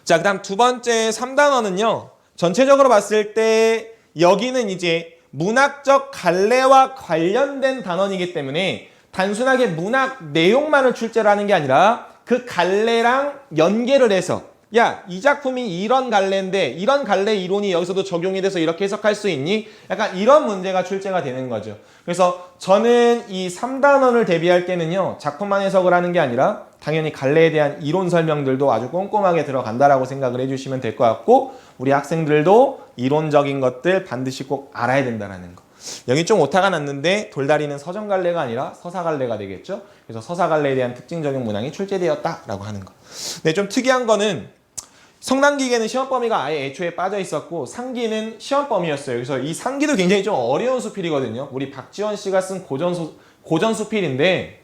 자, 그 다음 두 번째 3단원은요. 전체적으로 봤을 때 여기는 이제 문학적 갈래와 관련된 단원이기 때문에 단순하게 문학 내용만을 출제를 하는 게 아니라 그 갈래랑 연계를 해서 야, 이 작품이 이런 갈래인데 이런 갈래 이론이 여기서도 적용이 돼서 이렇게 해석할 수 있니? 약간 이런 문제가 출제가 되는 거죠. 그래서 저는 이 3단원을 대비할 때는요. 작품만 해석을 하는 게 아니라 당연히 갈래에 대한 이론 설명들도 아주 꼼꼼하게 들어간다라고 생각을 해주시면 될 것 같고 우리 학생들도 이론적인 것들 반드시 꼭 알아야 된다는 거. 여기 좀 오타가 났는데 돌다리는 서정갈래가 아니라 서사갈래가 되겠죠. 그래서 서사갈래에 대한 특징적인 문항이 출제되었다라고 하는 거. 근데 좀 특이한 거는 성난기계는 시험 범위가 아예 애초에 빠져 있었고 상기는 시험 범위였어요. 그래서 이 상기도 굉장히 좀 어려운 수필이거든요. 우리 박지원 씨가 쓴 고전 수필인데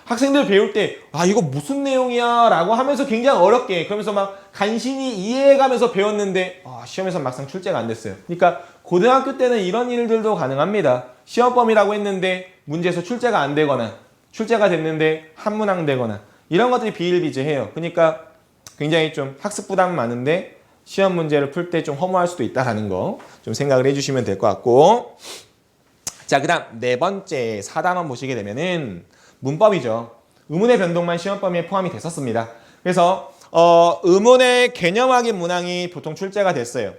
학생들 배울 때 아 이거 무슨 내용이야 라고 하면서 굉장히 어렵게 그러면서 막 간신히 이해해가면서 배웠는데 시험에서 막상 출제가 안 됐어요. 그러니까 고등학교 때는 이런 일들도 가능합니다. 시험 범위라고 했는데 문제에서 출제가 안 되거나 출제가 됐는데 한문항 되거나 이런 것들이 비일비재해요. 그러니까 굉장히 좀 학습 부담 많은데 시험 문제를 풀 때 좀 허무할 수도 있다는 거 좀 생각을 해주시면 될 것 같고 자, 그 다음 네 번째 4단원 보시게 되면은 문법이죠. 의문의 변동만 시험 범위에 포함이 됐었습니다. 그래서 의문의 개념학인 문항이 보통 출제가 됐어요.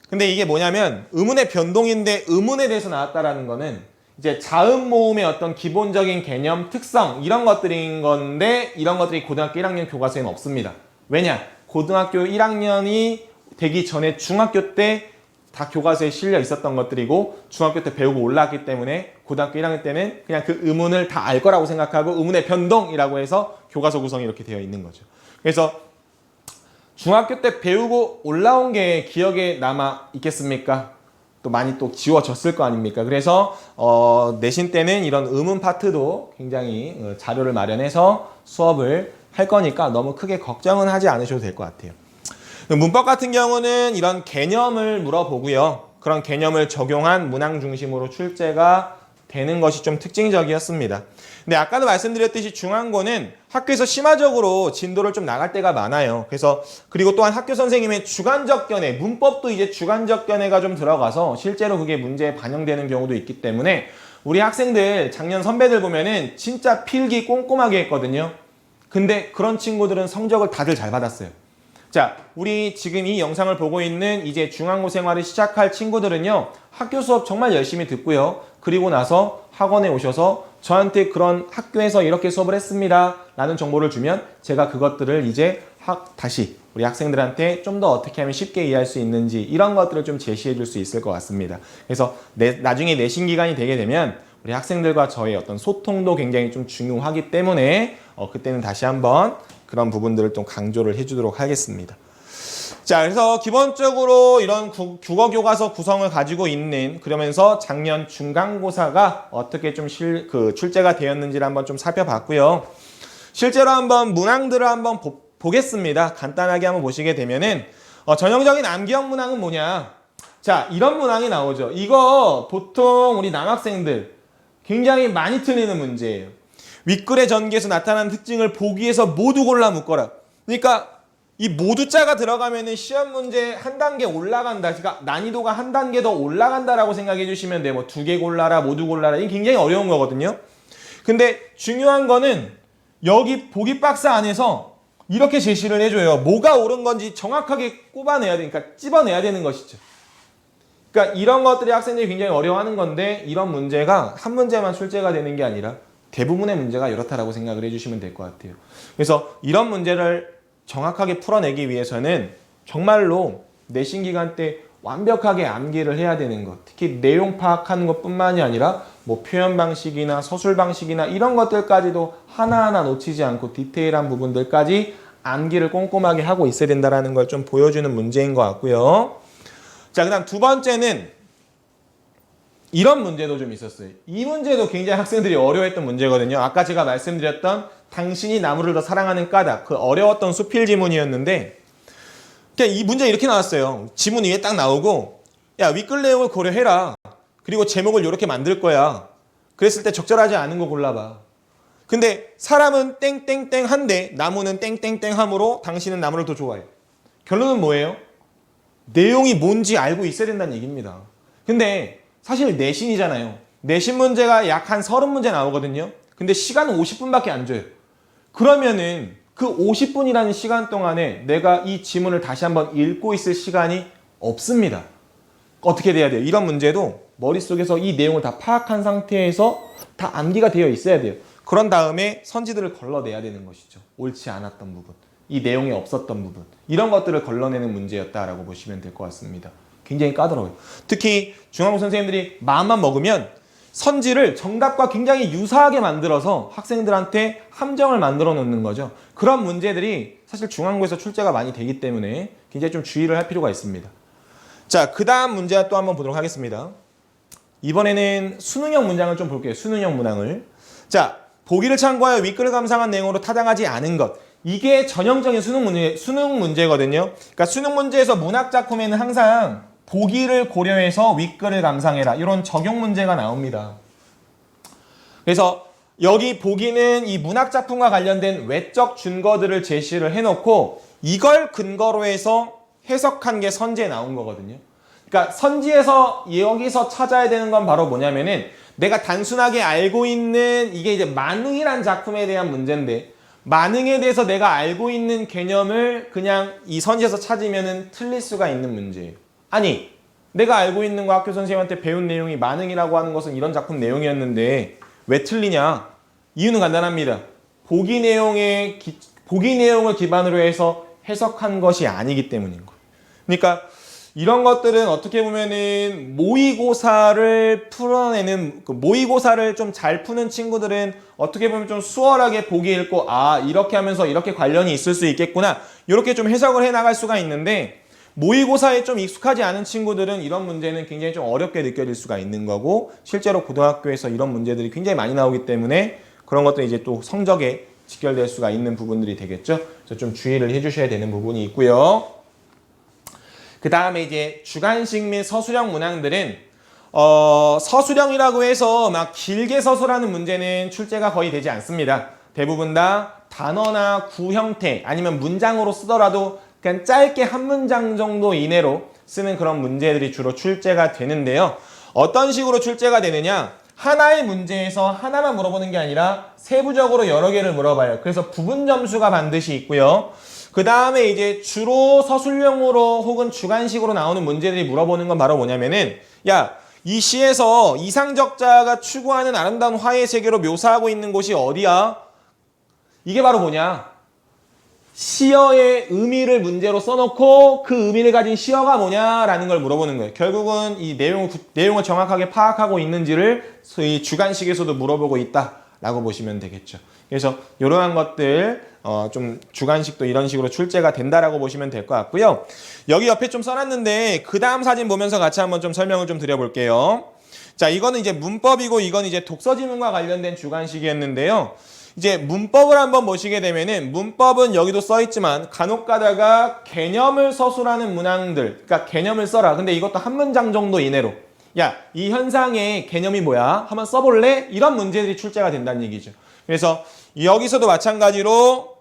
근데 이게 뭐냐면 의문의 변동인데 의문에 대해서 나왔다라는 거는 이제 자음 모음의 어떤 기본적인 개념, 특성 이런 것들인 건데 이런 것들이 고등학교 1학년 교과서에는 없습니다. 왜냐? 고등학교 1학년이 되기 전에 중학교 때 다 교과서에 실려 있었던 것들이고 중학교 때 배우고 올라왔기 때문에 고등학교 1학년 때는 그냥 그 의문을 다 알 거라고 생각하고 의문의 변동이라고 해서 교과서 구성이 이렇게 되어 있는 거죠. 그래서 중학교 때 배우고 올라온 게 기억에 남아 있겠습니까? 또 많이 또 지워졌을 거 아닙니까? 그래서 내신 때는 이런 의문 파트도 굉장히 자료를 마련해서 수업을 할 거니까 너무 크게 걱정은 하지 않으셔도 될 것 같아요. 문법 같은 경우는 이런 개념을 물어보고요. 그런 개념을 적용한 문항 중심으로 출제가 되는 것이 좀 특징적이었습니다. 근데 아까도 말씀드렸듯이 중앙고는 학교에서 심화적으로 진도를 좀 나갈 때가 많아요. 그래서 그리고 또한 학교 선생님의 주관적 견해, 문법도 이제 주관적 견해가 좀 들어가서 실제로 그게 문제에 반영되는 경우도 있기 때문에 우리 학생들 작년 선배들 보면은 진짜 필기 꼼꼼하게 했거든요. 근데 그런 친구들은 성적을 다들 잘 받았어요. 자, 우리 지금 이 영상을 보고 있는 이제 중앙고 생활을 시작할 친구들은요. 학교 수업 정말 열심히 듣고요. 그리고 나서 학원에 오셔서 저한테 그런 학교에서 이렇게 수업을 했습니다. 라는 정보를 주면 제가 그것들을 이제 다시 우리 학생들한테 좀 더 어떻게 하면 쉽게 이해할 수 있는지 이런 것들을 좀 제시해 줄 수 있을 것 같습니다. 그래서 나중에 내신 기간이 되게 되면 우리 학생들과 저의 어떤 소통도 굉장히 좀 중요하기 때문에 그때는 다시 한번 그런 부분들을 좀 강조를 해주도록 하겠습니다. 자, 그래서 기본적으로 이런 국어 교과서 구성을 가지고 있는 그러면서 작년 중간고사가 어떻게 좀 출제가 되었는지를 한번 좀 살펴봤고요. 실제로 한번 문항들을 한번 보겠습니다. 간단하게 한번 보시게 되면은 전형적인 암기형 문항은 뭐냐? 자, 이런 문항이 나오죠. 이거 보통 우리 남학생들 굉장히 많이 틀리는 문제예요. 윗글의 전개에서 나타나는 특징을 보기 위해서 모두 골라 묶어라. 그러니까 이 모두자가 들어가면은 시험 문제 한 단계 올라간다. 그러니까 난이도가 한 단계 더 올라간다라고 생각해 주시면 돼요. 뭐 2개 골라라, 모두 골라라. 이게 굉장히 어려운 거거든요. 근데 중요한 거는 여기 보기 박스 안에서 이렇게 제시를 해줘요. 뭐가 옳은 건지 정확하게 꼽아내야 되니까 찝어내야 되는 것이죠. 그러니까 이런 것들이 학생들이 굉장히 어려워하는 건데 이런 문제가 한 문제만 출제가 되는 게 아니라 대부분의 문제가 이렇다라고 생각을 해주시면 될 것 같아요. 그래서 이런 문제를 정확하게 풀어내기 위해서는 정말로 내신 기간 때 완벽하게 암기를 해야 되는 것, 특히 내용 파악하는 것뿐만이 아니라 뭐 표현 방식이나 서술 방식이나 이런 것들까지도 하나하나 놓치지 않고 디테일한 부분들까지 암기를 꼼꼼하게 하고 있어야 된다는 걸 좀 보여주는 문제인 것 같고요. 자, 그 다음 두 번째는 이런 문제도 좀 있었어요. 이 문제도 굉장히 학생들이 어려워했던 문제거든요. 아까 제가 말씀드렸던 당신이 나무를 더 사랑하는 까닭, 그 어려웠던 수필 지문이었는데 그냥 이 문제 이렇게 나왔어요. 지문 위에 딱 나오고 야, 윗글 내용을 고려해라. 그리고 제목을 이렇게 만들 거야. 그랬을 때 적절하지 않은 거 골라봐. 근데 사람은 땡땡땡 한데 나무는 땡땡땡 함으로 당신은 나무를 더 좋아해. 결론은 뭐예요? 내용이 뭔지 알고 있어야 된다는 얘기입니다. 근데 사실 내신이잖아요. 내신 문제가 약 한 30문제 나오거든요. 근데 시간은 50분밖에 안 줘요. 그러면은 그 50분이라는 시간 동안에 내가 이 지문을 다시 한번 읽고 있을 시간이 없습니다. 어떻게 돼야 돼요? 이런 문제도 머릿속에서 이 내용을 다 파악한 상태에서 다 암기가 되어 있어야 돼요. 그런 다음에 선지들을 걸러내야 되는 것이죠. 옳지 않았던 부분, 이 내용에 없었던 부분, 이런 것들을 걸러내는 문제였다라고 보시면 될 것 같습니다. 굉장히 까다로워요. 특히 중앙고 선생님들이 마음만 먹으면 선지를 정답과 굉장히 유사하게 만들어서 학생들한테 함정을 만들어 놓는 거죠. 그런 문제들이 사실 중앙고에서 출제가 많이 되기 때문에 굉장히 좀 주의를 할 필요가 있습니다. 자, 그 다음 문제 또 한번 보도록 하겠습니다. 이번에는 수능형 문장을 좀 볼게요. 수능형 문항을. 자, 보기를 참고하여 윗글을 감상한 내용으로 타당하지 않은 것. 이게 전형적인 수능 문제거든요. 그러니까 수능 문제에서 문학작품에는 항상 보기를 고려해서 윗글을 감상해라. 이런 적용 문제가 나옵니다. 그래서 여기 보기는 이 문학작품과 관련된 외적 증거들을 제시를 해놓고 이걸 근거로 해서 해석한 게 선지에 나온 거거든요. 그러니까 선지에서 여기서 찾아야 되는 건 바로 뭐냐면은 내가 단순하게 알고 있는 이게 이제 만응이란 작품에 대한 문제인데 만응에 대해서 내가 알고 있는 개념을 그냥 이 선지에서 찾으면은 틀릴 수가 있는 문제예요. 아니, 내가 알고 있는 거 학교 선생님한테 배운 내용이 만응이라고 하는 것은 이런 작품 내용이었는데 왜 틀리냐? 이유는 간단합니다. 보기 내용을 기반으로 해서 해석한 것이 아니기 때문인 거예요. 그러니까 이런 것들은 어떻게 보면은 모의고사를 풀어내는, 모의고사를 좀 잘 푸는 친구들은 어떻게 보면 좀 수월하게 보기 읽고 아, 이렇게 하면서 이렇게 관련이 있을 수 있겠구나, 이렇게 좀 해석을 해 나갈 수가 있는데 모의고사에 좀 익숙하지 않은 친구들은 이런 문제는 굉장히 좀 어렵게 느껴질 수가 있는 거고, 실제로 고등학교에서 이런 문제들이 굉장히 많이 나오기 때문에 그런 것들이 이제 또 성적에 직결될 수가 있는 부분들이 되겠죠. 그래서 좀 주의를 해주셔야 되는 부분이 있고요. 그 다음에 이제 주관식 및 서술형 문항들은 서술형이라고 해서 막 길게 서술하는 문제는 출제가 거의 되지 않습니다. 대부분 다 단어나 구 형태 아니면 문장으로 쓰더라도 그냥 짧게 한 문장 정도 이내로 쓰는 그런 문제들이 주로 출제가 되는데요. 어떤 식으로 출제가 되느냐? 하나의 문제에서 하나만 물어보는 게 아니라 세부적으로 여러 개를 물어봐요. 그래서 부분 점수가 반드시 있고요. 그 다음에 이제 주로 서술형으로 혹은 주관식으로 나오는 문제들이 물어보는 건 바로 뭐냐면은, 야, 이 시에서 이상적자가 추구하는 아름다운 화해의 세계로 묘사하고 있는 곳이 어디야? 이게 바로 뭐냐? 시어의 의미를 문제로 써놓고 그 의미를 가진 시어가 뭐냐라는 걸 물어보는 거예요. 결국은 이 내용을 정확하게 파악하고 있는지를 이 주관식에서도 물어보고 있다라고 보시면 되겠죠. 그래서 이러한 것들 좀 주관식도 이런 식으로 출제가 된다라고 보시면 될 것 같고요. 여기 옆에 좀 써놨는데 그 다음 사진 보면서 같이 한번 좀 설명을 좀 드려볼게요. 자, 이거는 이제 문법이고 이건 이제 독서지문과 관련된 주관식이었는데요. 이제 문법을 한번 보시게 되면은 문법은 여기도 써있지만 간혹 가다가 개념을 서술하는 문항들, 그러니까 개념을 써라. 근데 이것도 한 문장 정도 이내로, 야, 이 현상의 개념이 뭐야? 한번 써볼래? 이런 문제들이 출제가 된다는 얘기죠. 그래서 여기서도 마찬가지로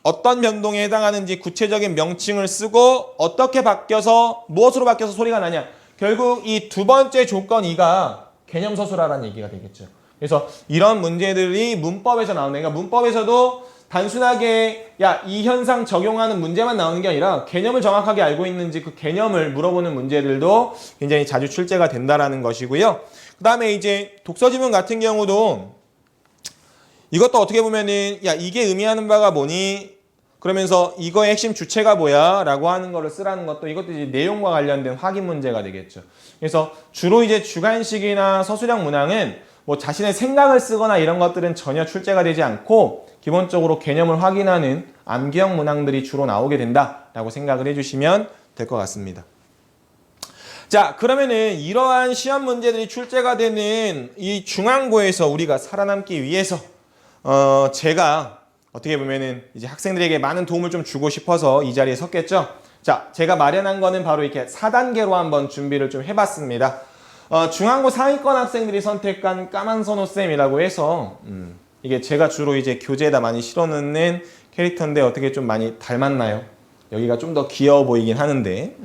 어떤 변동에 해당하는지 구체적인 명칭을 쓰고 어떻게 바뀌어서 무엇으로 바뀌어서 소리가 나냐. 결국 이 두 번째 조건 2가 개념 서술하라는 얘기가 되겠죠. 그래서 이런 문제들이 문법에서 나오는, 그러니까 문법에서도 단순하게 야, 이 현상 적용하는 문제만 나오는 게 아니라 개념을 정확하게 알고 있는지 그 개념을 물어보는 문제들도 굉장히 자주 출제가 된다라는 것이고요. 그 다음에 이제 독서지문 같은 경우도 이것도 어떻게 보면은 야, 이게 의미하는 바가 뭐니? 그러면서 이거의 핵심 주체가 뭐야? 라고 하는 거를 쓰라는 것도 이것도 이제 내용과 관련된 확인 문제가 되겠죠. 그래서 주로 이제 주관식이나 서술형 문항은 뭐 자신의 생각을 쓰거나 이런 것들은 전혀 출제가 되지 않고 기본적으로 개념을 확인하는 암기형 문항들이 주로 나오게 된다라고 생각을 해주시면 될 것 같습니다. 자, 그러면은 이러한 시험 문제들이 출제가 되는 이 중앙고에서 우리가 살아남기 위해서 제가 어떻게 보면은 이제 학생들에게 많은 도움을 좀 주고 싶어서 이 자리에 섰겠죠. 자, 제가 마련한 거는 바로 이렇게 4단계로 한번 준비를 좀 해봤습니다. 중앙고 상위권 학생들이 선택한 까만선호쌤이라고 해서 이게 제가 주로 이제 교재에다 많이 실어놓는 캐릭터인데 어떻게 좀 많이 닮았나요? 여기가 좀 더 귀여워 보이긴 하는데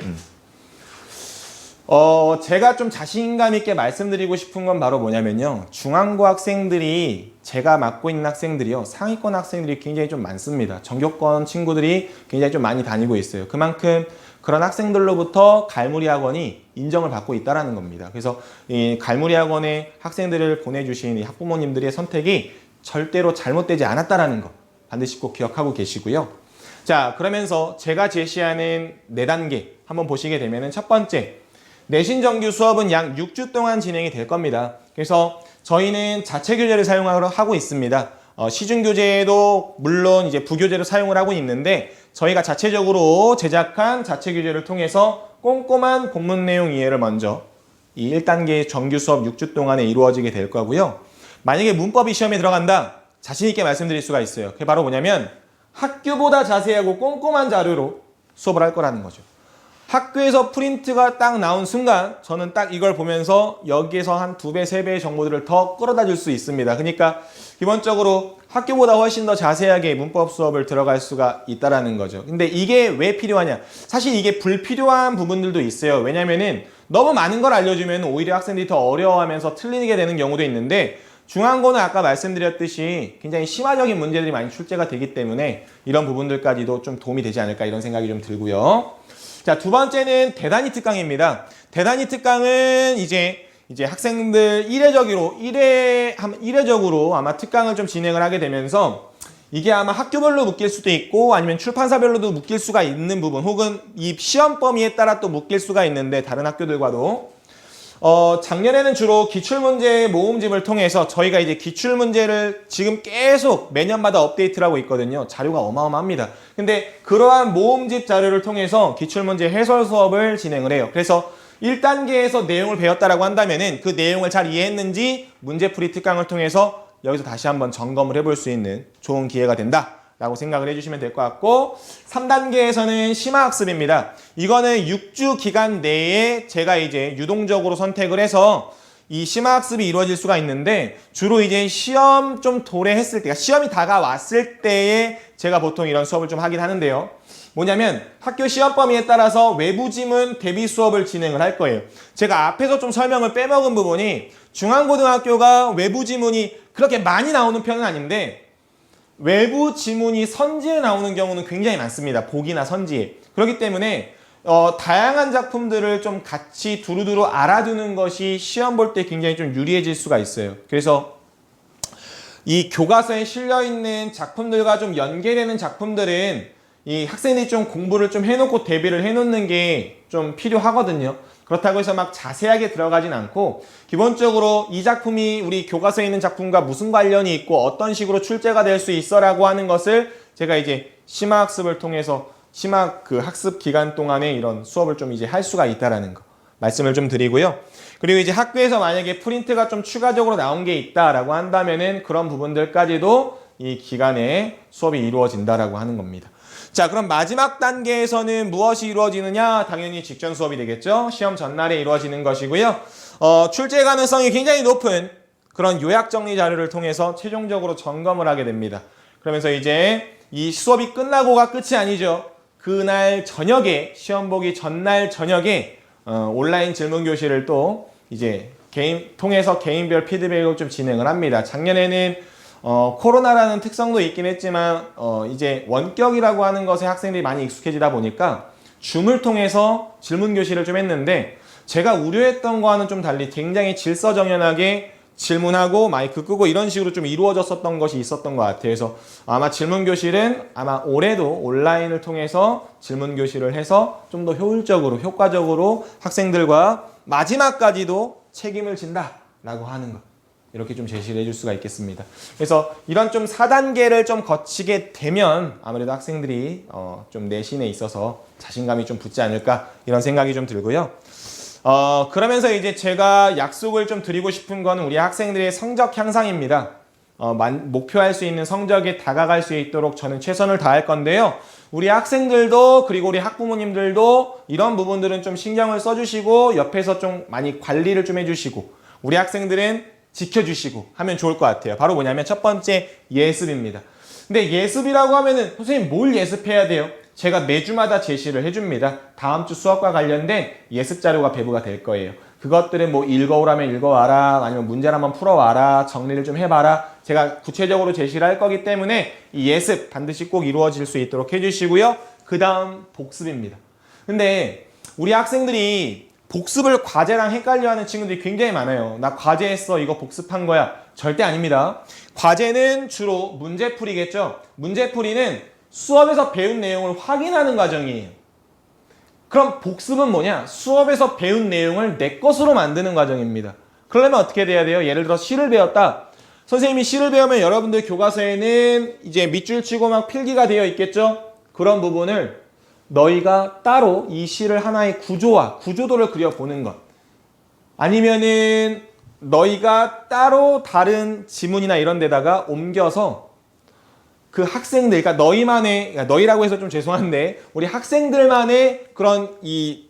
제가 좀 자신감 있게 말씀드리고 싶은 건 바로 뭐냐면요. 중앙고 학생들이, 제가 맡고 있는 학생들이요. 상위권 학생들이 굉장히 좀 많습니다. 전교권 친구들이 굉장히 좀 많이 다니고 있어요. 그만큼 그런 학생들로부터 갈무리 학원이 인정을 받고 있다는 겁니다. 그래서 이 갈무리 학원에 학생들을 보내주신 이 학부모님들의 선택이 절대로 잘못되지 않았다는 거 반드시 꼭 기억하고 계시고요. 자, 그러면서 제가 제시하는 4단계 한번 보시게 되면은 첫 번째, 내신 정규 수업은 약 6주 동안 진행이 될 겁니다. 그래서 저희는 자체 교재를 사용하고 있습니다. 시중 교재도 물론 이제 부교재로 사용을 하고 있는데 저희가 자체적으로 제작한 자체 교재를 통해서 꼼꼼한 본문 내용 이해를 먼저 이 1단계 정규 수업 6주 동안에 이루어지게 될 거고요. 만약에 문법이 시험에 들어간다, 자신 있게 말씀드릴 수가 있어요. 그게 바로 뭐냐면 학교보다 자세하고 꼼꼼한 자료로 수업을 할 거라는 거죠. 학교에서 프린트가 딱 나온 순간 저는 딱 이걸 보면서 여기에서 한 2배, 3배의 정보들을 더 끌어다 줄 수 있습니다. 그러니까 기본적으로 학교보다 훨씬 더 자세하게 문법 수업을 들어갈 수가 있다는 거죠. 근데 이게 왜 필요하냐? 사실 이게 불필요한 부분들도 있어요. 왜냐면은 너무 많은 걸 알려주면 오히려 학생들이 더 어려워하면서 틀리게 되는 경우도 있는데 중앙고는 아까 말씀드렸듯이 굉장히 심화적인 문제들이 많이 출제가 되기 때문에 이런 부분들까지도 좀 도움이 되지 않을까 이런 생각이 좀 들고요. 자, 두 번째는 대단위 특강입니다. 대단위 특강은 이제 학생들 일회적으로 아마 특강을 좀 진행을 하게 되면서 이게 아마 학교별로 묶일 수도 있고 아니면 출판사별로도 묶일 수가 있는 부분 혹은 이 시험 범위에 따라 또 묶일 수가 있는데 다른 학교들과도 작년에는 주로 기출문제 모음집을 통해서 저희가 이제 기출문제를 지금 계속 매년마다 업데이트를 하고 있거든요. 자료가 어마어마합니다. 근데 그러한 모음집 자료를 통해서 기출문제 해설 수업을 진행을 해요. 그래서 1단계에서 내용을 배웠다라고 한다면은 그 내용을 잘 이해했는지 문제풀이 특강을 통해서 여기서 다시 한번 점검을 해볼 수 있는 좋은 기회가 된다 라고 생각을 해주시면 될 것 같고 3단계에서는 심화학습입니다. 이거는 6주 기간 내에 제가 이제 유동적으로 선택을 해서 이 심화학습이 이루어질 수가 있는데 주로 이제 시험 좀 도래했을 때, 시험이 다가왔을 때에 제가 보통 이런 수업을 좀 하긴 하는데요. 뭐냐면 학교 시험 범위에 따라서 외부 지문 대비 수업을 진행을 할 거예요. 제가 앞에서 좀 설명을 빼먹은 부분이 중앙고등학교가 외부 지문이 그렇게 많이 나오는 편은 아닌데 외부 지문이 선지에 나오는 경우는 굉장히 많습니다. 보기나 선지에. 그렇기 때문에 다양한 작품들을 좀 같이 두루두루 알아두는 것이 시험 볼 때 굉장히 좀 유리해질 수가 있어요. 그래서 이 교과서에 실려있는 작품들과 좀 연계되는 작품들은 이 학생들이 좀 공부를 좀 해놓고 대비를 해놓는 게 좀 필요하거든요. 그렇다고 해서 막 자세하게 들어가진 않고 기본적으로 이 작품이 우리 교과서에 있는 작품과 무슨 관련이 있고 어떤 식으로 출제가 될 수 있어 라고 하는 것을 제가 이제 심화학습을 통해서 심화 그 학습 기간 동안에 이런 수업을 좀 이제 할 수가 있다라는 거 말씀을 좀 드리고요. 그리고 이제 학교에서 만약에 프린트가 좀 추가적으로 나온 게 있다라고 한다면은 그런 부분들까지도 이 기간에 수업이 이루어진다라고 하는 겁니다. 자, 그럼 마지막 단계에서는 무엇이 이루어지느냐? 당연히 직전 수업이 되겠죠. 시험 전날에 이루어지는 것이고요. 출제 가능성이 굉장히 높은 그런 요약 정리 자료를 통해서 최종적으로 점검을 하게 됩니다. 그러면서 이제 이 수업이 끝나고가 끝이 아니죠. 그날 저녁에 시험 보기 전날 저녁에 온라인 질문 교실을 또 이제 통해서 개인별 피드백을 좀 진행을 합니다. 작년에는 코로나라는 특성도 있긴 했지만 이제 원격이라고 하는 것에 학생들이 많이 익숙해지다 보니까 줌을 통해서 질문 교실을 좀 했는데 제가 우려했던 거와는 좀 달리 굉장히 질서정연하게 질문하고 마이크 끄고 이런 식으로 좀 이루어졌었던 것이 있었던 것 같아요. 그래서 아마 질문 교실은 아마 올해도 온라인을 통해서 질문 교실을 해서 좀 더 효율적으로 효과적으로 학생들과 마지막까지도 책임을 진다라고 하는 것. 이렇게 좀 제시를 해줄 수가 있겠습니다. 그래서 이런 좀 4단계를 좀 거치게 되면 아무래도 학생들이 좀 내신에 있어서 자신감이 좀 붙지 않을까 이런 생각이 좀 들고요. 그러면서 이제 제가 약속을 좀 드리고 싶은 거는 우리 학생들의 성적 향상입니다. 목표할 수 있는 성적에 다가갈 수 있도록 저는 최선을 다할 건데요. 우리 학생들도 그리고 우리 학부모님들도 이런 부분들은 좀 신경을 써주시고 옆에서 좀 많이 관리를 좀 해주시고 우리 학생들은 지켜주시고 하면 좋을 것 같아요. 바로 뭐냐면 첫 번째 예습입니다. 근데 예습이라고 하면은 선생님 뭘 예습해야 돼요? 제가 매주마다 제시를 해줍니다. 다음 주 수업과 관련된 예습 자료가 배부가 될 거예요. 그것들은 뭐 읽어오라면 읽어와라, 아니면 문제를 한번 풀어와라, 정리를 좀 해봐라. 제가 구체적으로 제시를 할 거기 때문에 이 예습 반드시 꼭 이루어질 수 있도록 해주시고요. 그 다음 복습입니다. 근데 우리 학생들이 복습을 과제랑 헷갈려하는 친구들이 굉장히 많아요. 나 과제했어, 이거 복습한 거야. 절대 아닙니다. 과제는 주로 문제풀이겠죠. 문제풀이는 수업에서 배운 내용을 확인하는 과정이에요. 그럼 복습은 뭐냐? 수업에서 배운 내용을 내 것으로 만드는 과정입니다. 그러려면 어떻게 돼야 돼요? 예를 들어 시를 배웠다. 선생님이 시를 배우면 여러분들 교과서에는 이제 밑줄 치고 막 필기가 되어 있겠죠? 그런 부분을 너희가 따로 이 시를 하나의 구조와 구조도를 그려보는 것. 아니면은 너희가 따로 다른 지문이나 이런 데다가 옮겨서 그 학생들, 그러니까 너희만의, 그러니까 너희라고 해서 좀 죄송한데 우리 학생들만의 그런 이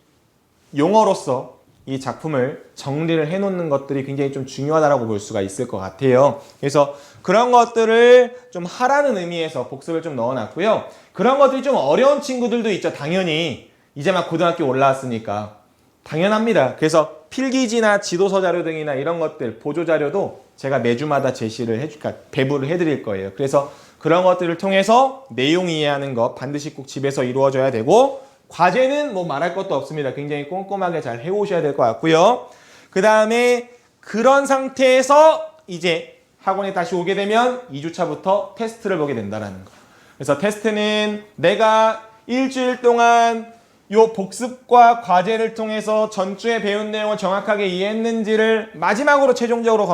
용어로서 이 작품을 정리를 해놓는 것들이 굉장히 좀 중요하다고 볼 수가 있을 것 같아요. 그래서 그런 것들을 좀 하라는 의미에서 복습을 좀 넣어놨고요. 그런 것들이 좀 어려운 친구들도 있죠. 당연히 이제 막 고등학교 올라왔으니까 당연합니다. 그래서 필기지나 지도서 자료 등이나 이런 것들 보조 자료도 제가 매주마다 제시를 그러니까 배부를 해드릴 거예요. 그래서 그런 것들을 통해서 내용 이해하는 것 반드시 꼭 집에서 이루어져야 되고, 과제는 뭐 말할 것도 없습니다. 굉장히 꼼꼼하게 잘 해오셔야 될 것 같고요. 그 다음에 그런 상태에서 이제 학원에 다시 오게 되면 2주차부터 테스트를 보게 된다는 거. 그래서 테스트는 내가 일주일 동안 요 복습과 과제를 통해서 전주에 배운 내용을 정확하게 이해했는지를 마지막으로 최종적으로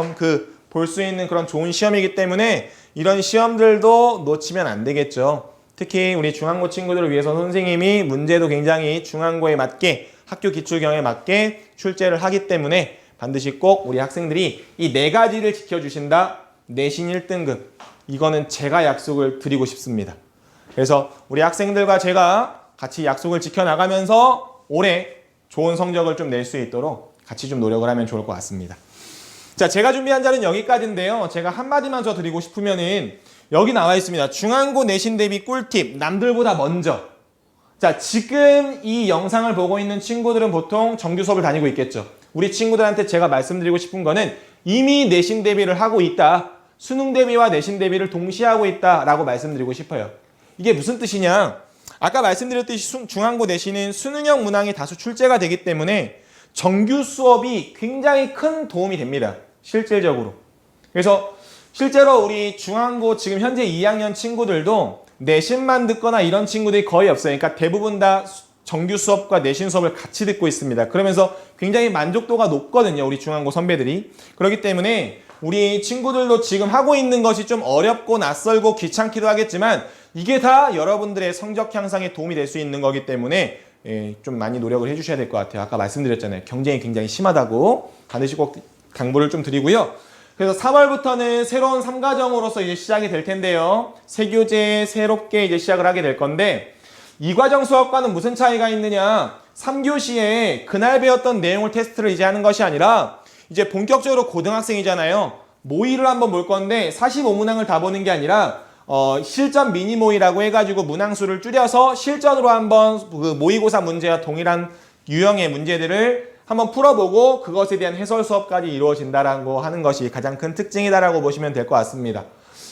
볼 수 있는 그런 좋은 시험이기 때문에 이런 시험들도 놓치면 안 되겠죠. 특히 우리 중앙고 친구들을 위해서 선생님이 문제도 굉장히 중앙고에 맞게 학교 기출경에 맞게 출제를 하기 때문에 반드시 꼭 우리 학생들이 이 4가지를 지켜주신다. 내신 1등급. 이거는 제가 약속을 드리고 싶습니다. 그래서 우리 학생들과 제가 같이 약속을 지켜나가면서 올해 좋은 성적을 좀 낼 수 있도록 같이 좀 노력을 하면 좋을 것 같습니다. 자, 제가 준비한 자료는 여기까지인데요. 제가 한마디만 더 드리고 싶으면은 여기 나와 있습니다. 중앙고 내신 대비 꿀팁, 남들보다 먼저. 자, 지금 이 영상을 보고 있는 친구들은 보통 정규 수업을 다니고 있겠죠. 우리 친구들한테 제가 말씀드리고 싶은 거는 이미 내신 대비를 하고 있다. 수능 대비와 내신 대비를 동시에 하고 있다라고 말씀드리고 싶어요. 이게 무슨 뜻이냐? 아까 말씀드렸듯이 중앙고 내신은 수능형 문항이 다수 출제가 되기 때문에 정규 수업이 굉장히 큰 도움이 됩니다. 실질적으로. 그래서 실제로 우리 중앙고 지금 현재 2학년 친구들도 내신만 듣거나 이런 친구들이 거의 없어요. 그러니까 대부분 다 정규 수업과 내신 수업을 같이 듣고 있습니다. 그러면서 굉장히 만족도가 높거든요. 우리 중앙고 선배들이. 그렇기 때문에 우리 친구들도 지금 하고 있는 것이 좀 어렵고 낯설고 귀찮기도 하겠지만 이게 다 여러분들의 성적 향상에 도움이 될 수 있는 거기 때문에 좀 많이 노력을 해주셔야 될 것 같아요. 아까 말씀드렸잖아요. 경쟁이 굉장히 심하다고. 반드시 꼭 당부를 좀 드리고요. 그래서 3월부터는 새로운 3과정으로서 이제 시작이 될 텐데요. 새 교재 새롭게 이제 시작을 하게 될 건데, 이 과정 수업과는 무슨 차이가 있느냐? 3교시에 그날 배웠던 내용을 테스트를 이제 하는 것이 아니라 이제 본격적으로 고등학생이잖아요. 모의를 한번 볼 건데 45문항을 다 보는 게 아니라 실전 미니 모의라고 해가지고 문항수를 줄여서 실전으로 한번 그 모의고사 문제와 동일한 유형의 문제들을 한번 풀어보고 그것에 대한 해설 수업까지 이루어진다라고 하는 것이 가장 큰 특징이다라고 보시면 될 것 같습니다.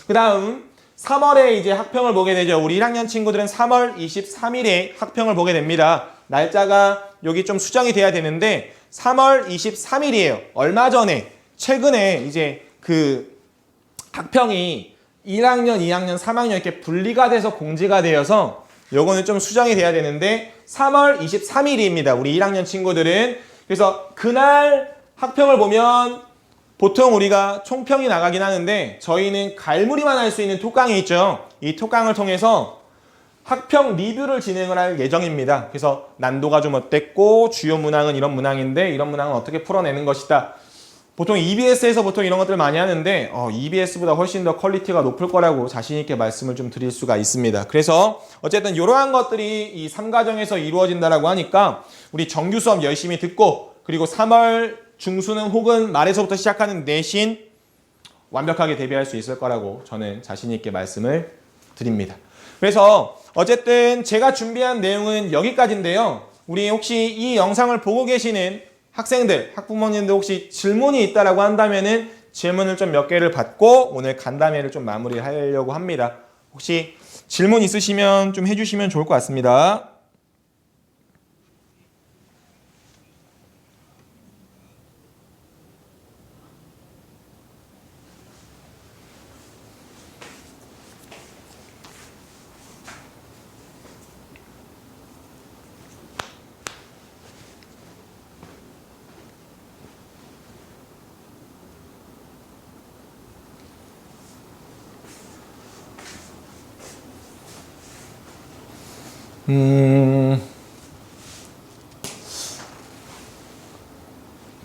그 다음 3월에 이제 학평을 보게 되죠. 우리 1학년 친구들은 3월 23일에 학평을 보게 됩니다. 날짜가 여기 좀 수정이 돼야 되는데 3월 23일이에요. 얼마 전에 최근에 이제 그 학평이 1학년, 2학년, 3학년 이렇게 분리가 돼서 공지가 되어서 요거는 좀 수정이 돼야 되는데 3월 23일입니다. 우리 1학년 친구들은. 그래서 그날 학평을 보면 보통 우리가 총평이 나가긴 하는데 저희는 갈무리만 할 수 있는 톡강이 있죠. 이 톡강을 통해서 학평 리뷰를 진행을 할 예정입니다. 그래서 난도가 좀 어땠고 주요 문항은 이런 문항인데 이런 문항은 어떻게 풀어내는 것이다. 보통 EBS에서 보통 이런 것들 많이 하는데 EBS보다 훨씬 더 퀄리티가 높을 거라고 자신 있게 말씀을 좀 드릴 수가 있습니다. 그래서 어쨌든 이러한 것들이 이 3과정에서 이루어진다라고 하니까 우리 정규 수업 열심히 듣고 그리고 3월 중수능 혹은 말에서부터 시작하는 내신 완벽하게 대비할 수 있을 거라고 저는 자신 있게 말씀을 드립니다. 그래서 어쨌든 제가 준비한 내용은 여기까지인데요. 우리 혹시 이 영상을 보고 계시는 학생들, 학부모님들 혹시 질문이 있다라고 한다면은 질문을 좀 몇 개를 받고 오늘 간담회를 좀 마무리하려고 합니다. 혹시 질문 있으시면 좀 해주시면 좋을 것 같습니다.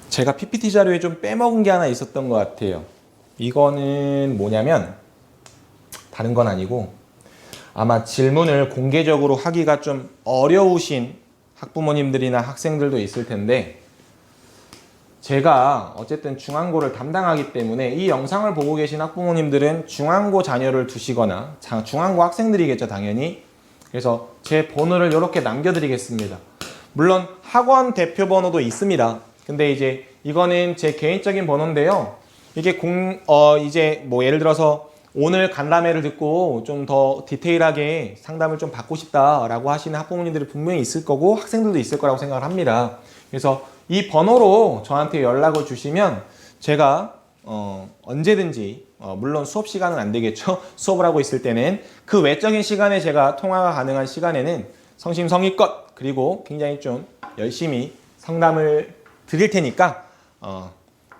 제가 PPT 자료에 좀 빼먹은 게 하나 있었던 것 같아요. 이거는 뭐냐면 다른 건 아니고 아마 질문을 공개적으로 하기가 좀 어려우신 학부모님들이나 학생들도 있을 텐데 제가 어쨌든 중앙고를 담당하기 때문에 이 영상을 보고 계신 학부모님들은 중앙고 자녀를 두시거나 중앙고 학생들이겠죠, 당연히. 그래서 제 번호를 이렇게 남겨드리겠습니다. 물론 학원 대표 번호도 있습니다. 근데 이제 이거는 제 개인적인 번호인데요. 이게 이제 뭐 예를 들어서 오늘 간담회를 듣고 좀 더 디테일하게 상담을 좀 받고 싶다라고 하시는 학부모님들이 분명히 있을 거고 학생들도 있을 거라고 생각을 합니다. 그래서 이 번호로 저한테 연락을 주시면 제가 언제든지 물론 수업 시간은 안 되겠죠. 수업을 하고 있을 때는 그 외적인 시간에 제가 통화가 가능한 시간에는 성심성의껏 그리고 굉장히 좀 열심히 상담을 드릴 테니까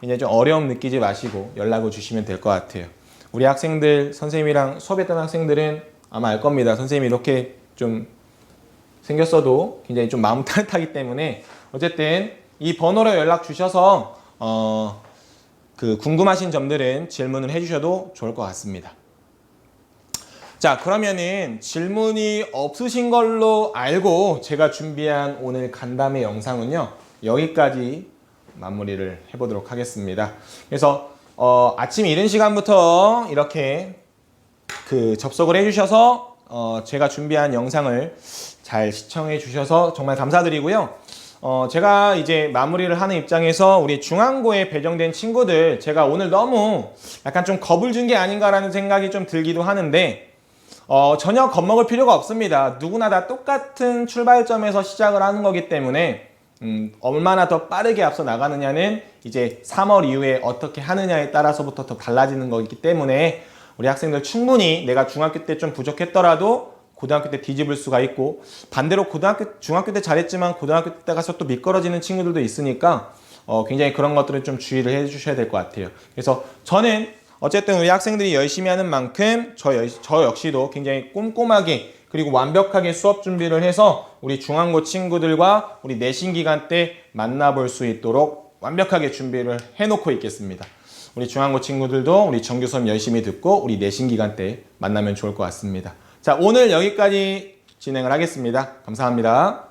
굉장히 좀 어려움 느끼지 마시고 연락을 주시면 될 것 같아요. 우리 학생들 선생님이랑 수업했던 학생들은 아마 알 겁니다. 선생님이 이렇게 좀 생겼어도 굉장히 좀 마음 따뜻하기 때문에 어쨌든 이 번호로 연락 주셔서 그 궁금하신 점들은 질문을 해주셔도 좋을 것 같습니다. 자, 그러면은 질문이 없으신 걸로 알고 제가 준비한 오늘 간담회 영상은요 여기까지 마무리를 해보도록 하겠습니다. 그래서 아침 이른 시간부터 이렇게 그 접속을 해주셔서 제가 준비한 영상을 잘 시청해 주셔서 정말 감사드리고요. 제가 이제 마무리를 하는 입장에서 우리 중앙고에 배정된 친구들 제가 오늘 너무 약간 좀 겁을 준 게 아닌가라는 생각이 좀 들기도 하는데 전혀 겁먹을 필요가 없습니다. 누구나 다 똑같은 출발점에서 시작을 하는 거기 때문에 얼마나 더 빠르게 앞서 나가느냐는 이제 3월 이후에 어떻게 하느냐에 따라서부터 더 달라지는 거기 때문에 우리 학생들 충분히 내가 중학교 때 좀 부족했더라도 고등학교 때 뒤집을 수가 있고 반대로 중학교 때 잘했지만 고등학교 때 가서 또 미끄러지는 친구들도 있으니까 굉장히 그런 것들은 좀 주의를 해 주셔야 될 것 같아요. 그래서 저는 어쨌든 우리 학생들이 열심히 하는 만큼 저 역시도 굉장히 꼼꼼하게 그리고 완벽하게 수업 준비를 해서 우리 중앙고 친구들과 우리 내신 기간 때 만나볼 수 있도록 완벽하게 준비를 해놓고 있겠습니다. 우리 중앙고 친구들도 우리 정규 수업 열심히 듣고 우리 내신 기간 때 만나면 좋을 것 같습니다. 자, 오늘 여기까지 진행을 하겠습니다. 감사합니다.